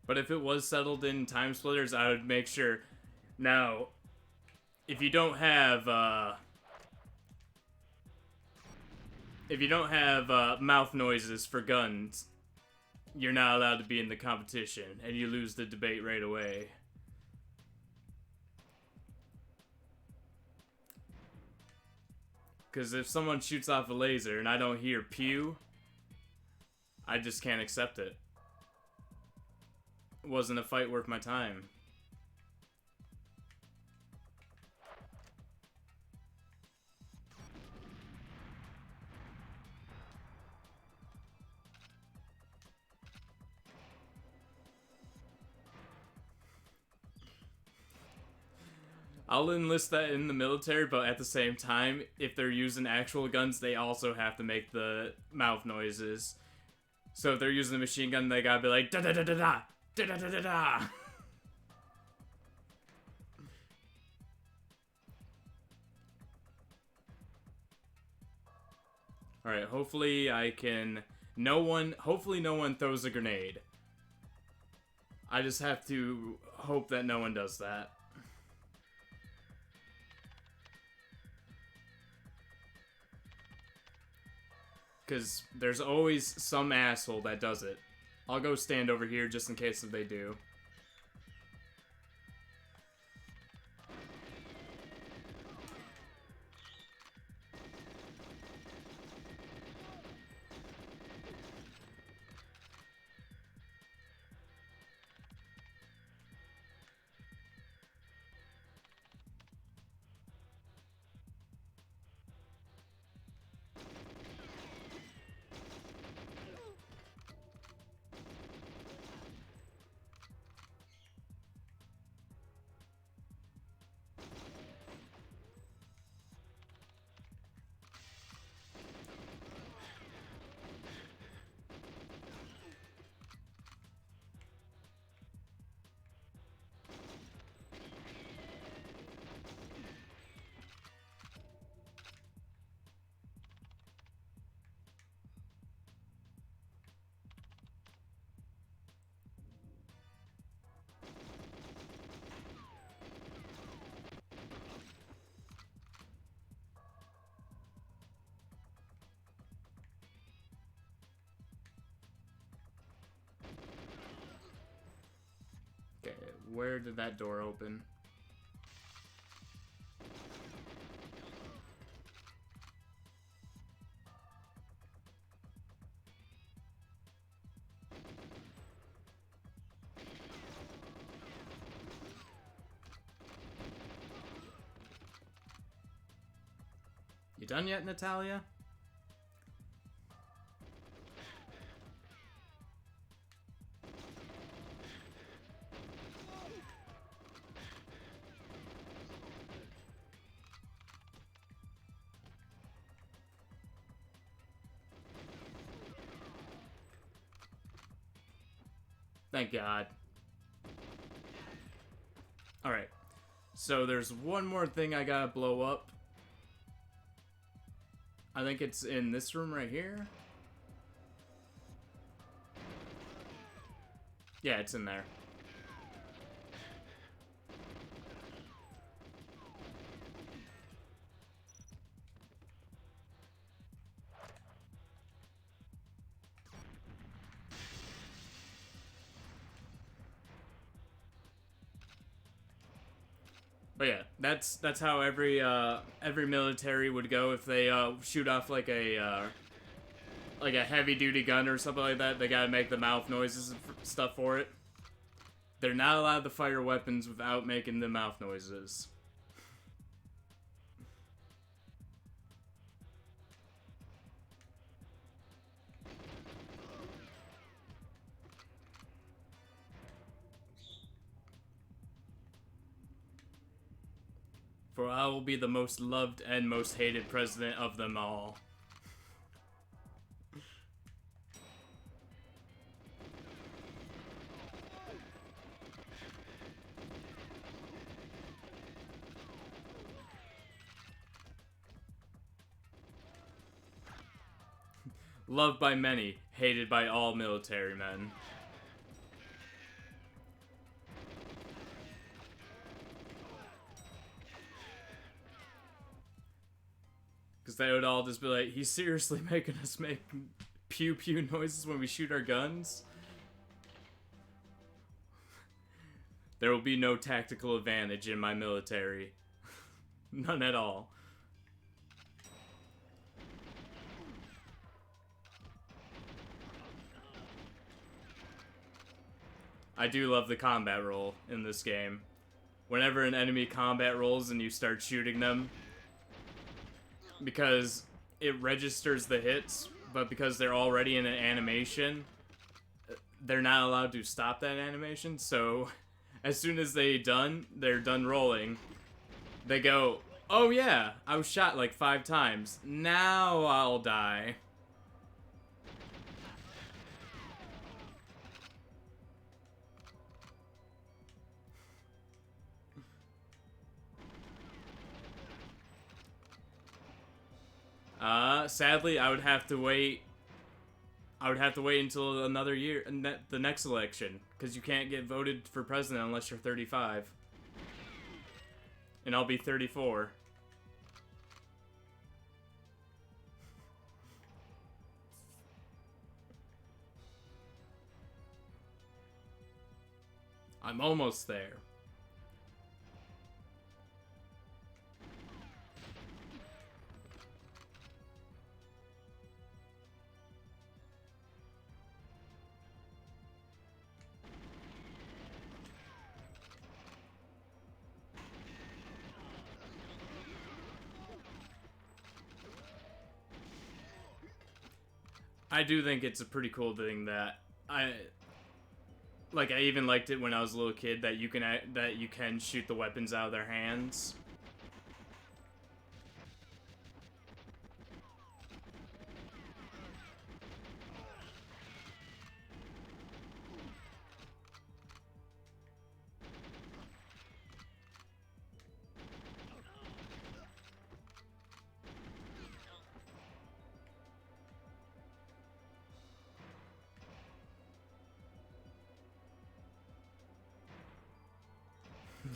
But if it was settled in time splitters, I would make sure. Now, if you don't have mouth noises for guns, you're not allowed to be in the competition, and you lose the debate right away. Because if someone shoots off a laser and I don't hear pew, I just can't accept it. It wasn't a fight worth my time. I'll enlist that in the military, but at the same time, if they're using actual guns, they also have to make the mouth noises. So if they're using a machine gun, they gotta be like da da da da da da da da da da. Alright, hopefully I can... Hopefully no one throws a grenade. I just have to hope that no one does that. Because there's always some asshole that does it. I'll go stand over here just in case if they do. Okay, where did that door open? You done yet, Natalia? Thank God. Alright. So there's one more thing I gotta blow up. I think it's in this room right here. Yeah, it's in there. But yeah, that's how every military would go if they shoot off like a heavy duty gun or something like that. They gotta make the mouth noises and stuff for it. They're not allowed to fire weapons without making the mouth noises. For I will be the most loved and most hated president of them all. Loved by many, hated by all military men. Because they would all just be like, he's seriously making us make pew pew noises when we shoot our guns? There will be no tactical advantage in my military. None at all. I do love the combat roll in this game. Whenever an enemy combat rolls and you start shooting them, because it registers the hits, but because they're already in an animation, they're not allowed to stop that animation, so as soon as they're done rolling, they go, oh yeah, I was shot like 5 times, now I'll die. Sadly, I would have to wait. I would have to wait until another year, the next election, because you can't get voted for president unless you're 35. And I'll be 34. I'm almost there. I do think it's a pretty cool thing that I even liked it when I was a little kid that you can shoot the weapons out of their hands.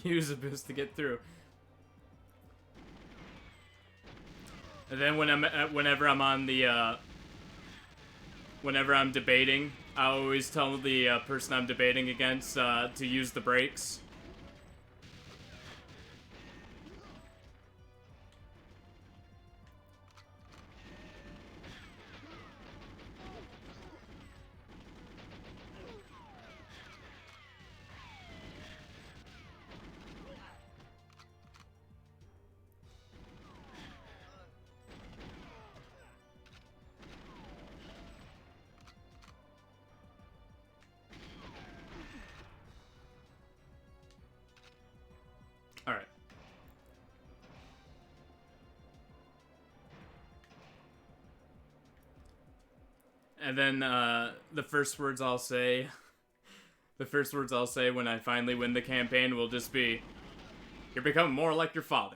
Use a boost to get through. And then whenever I'm on the whenever I'm debating, I always tell the person I'm debating against to use the brakes. All right. And then the first words I'll say, when I finally win the campaign will just be, "You're becoming more like your father."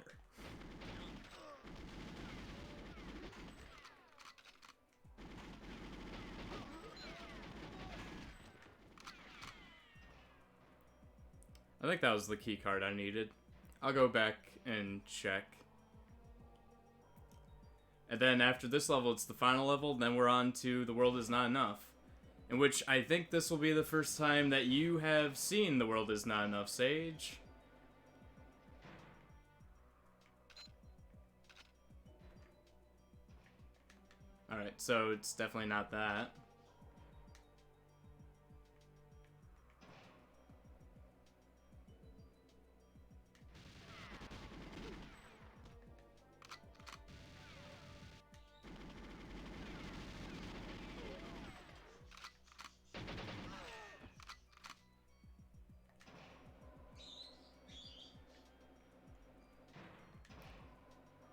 I think that was the key card I needed. I'll go back and check. And then after this level, it's the final level. Then we're on to The World Is Not Enough. In which I think this will be the first time that you have seen The World Is Not Enough, Sage. Alright, so it's definitely not that.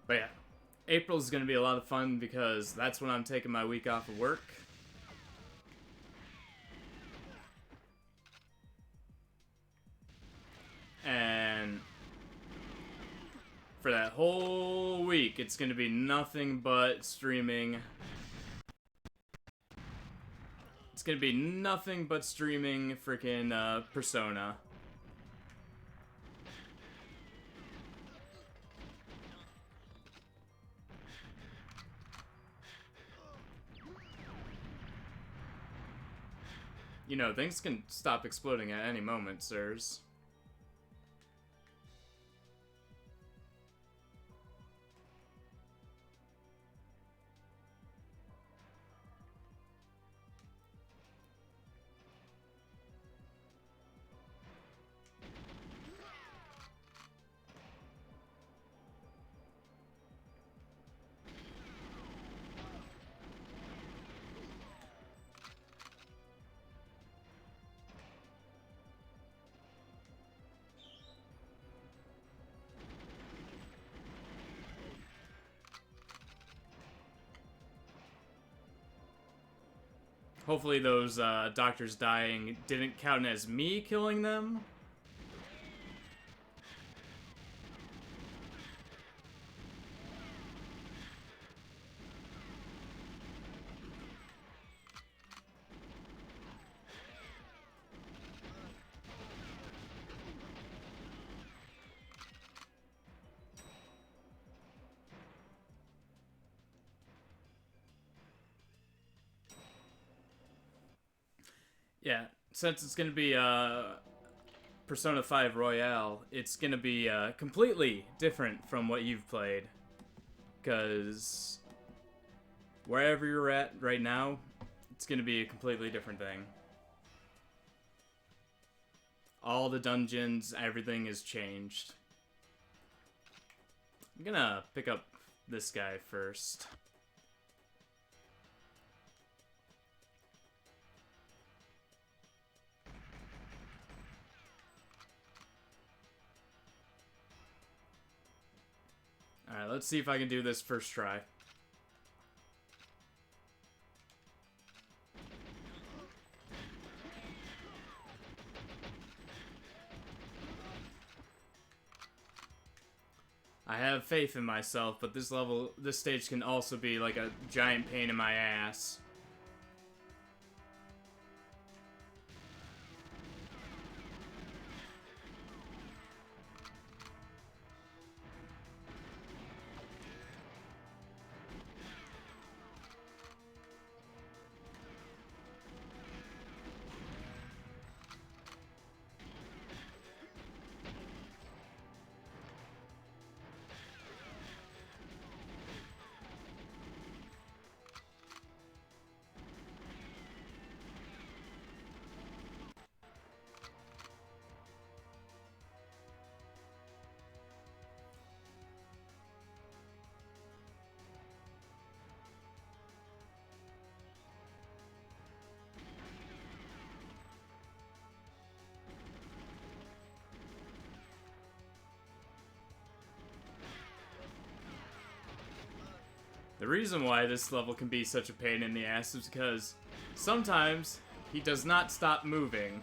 But yeah, April's going to be a lot of fun because that's when I'm taking my week off of work. And for that whole week, it's going to be nothing but streaming. It's going to be nothing but streaming freaking Persona. You know, things can stop exploding at any moment, sirs. Hopefully those doctors dying didn't count as me killing them. Yeah, since it's gonna be Persona 5 Royale, it's gonna be completely different from what you've played. Because wherever you're at right now, it's gonna be a completely different thing. All the dungeons, everything is changed. I'm gonna pick up this guy first. Alright, let's see if I can do this first try. I have faith in myself, but this stage can also be like a giant pain in my ass. The reason why this level can be such a pain in the ass is because sometimes he does not stop moving.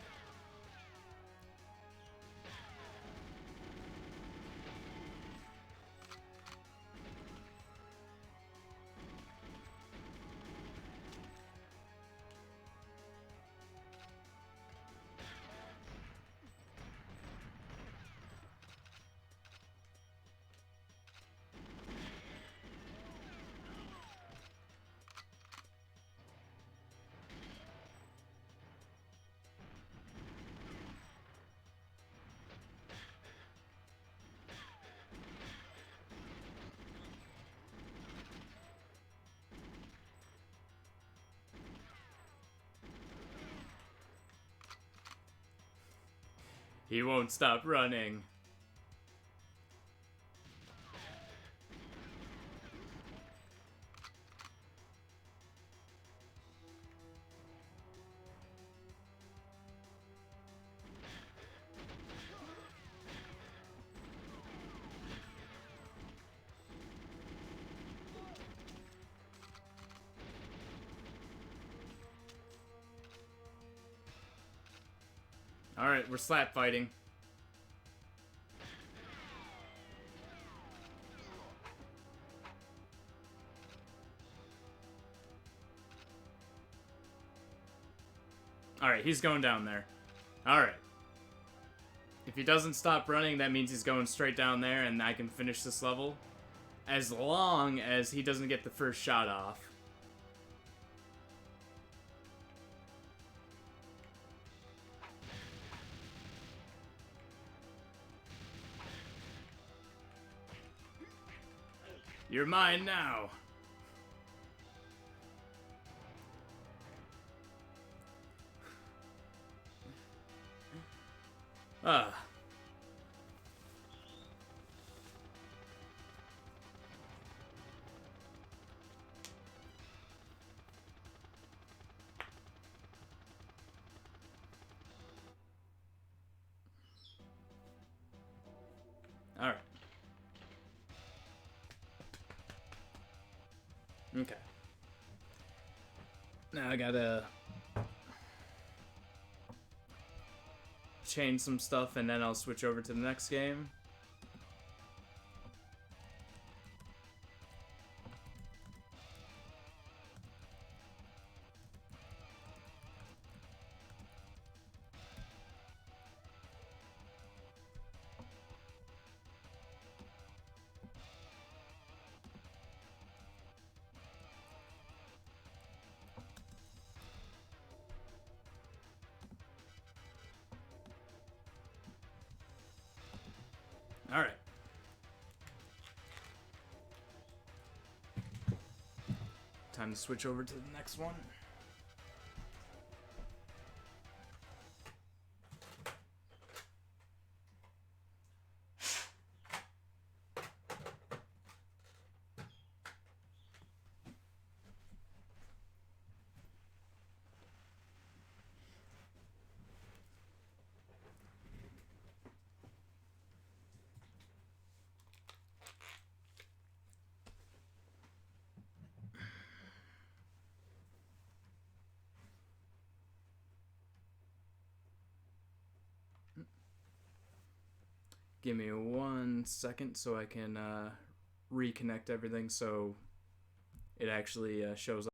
He won't stop running. Alright, we're slap fighting. Alright, he's going down there. Alright. If he doesn't stop running, that means he's going straight down there and I can finish this level. As long as he doesn't get the first shot off. You're mine now. Ah. Alright. Okay. Now I gotta change some stuff and then I'll switch over to the next game. time to switch over to the next one. Give me 1 second so I can reconnect everything so it actually shows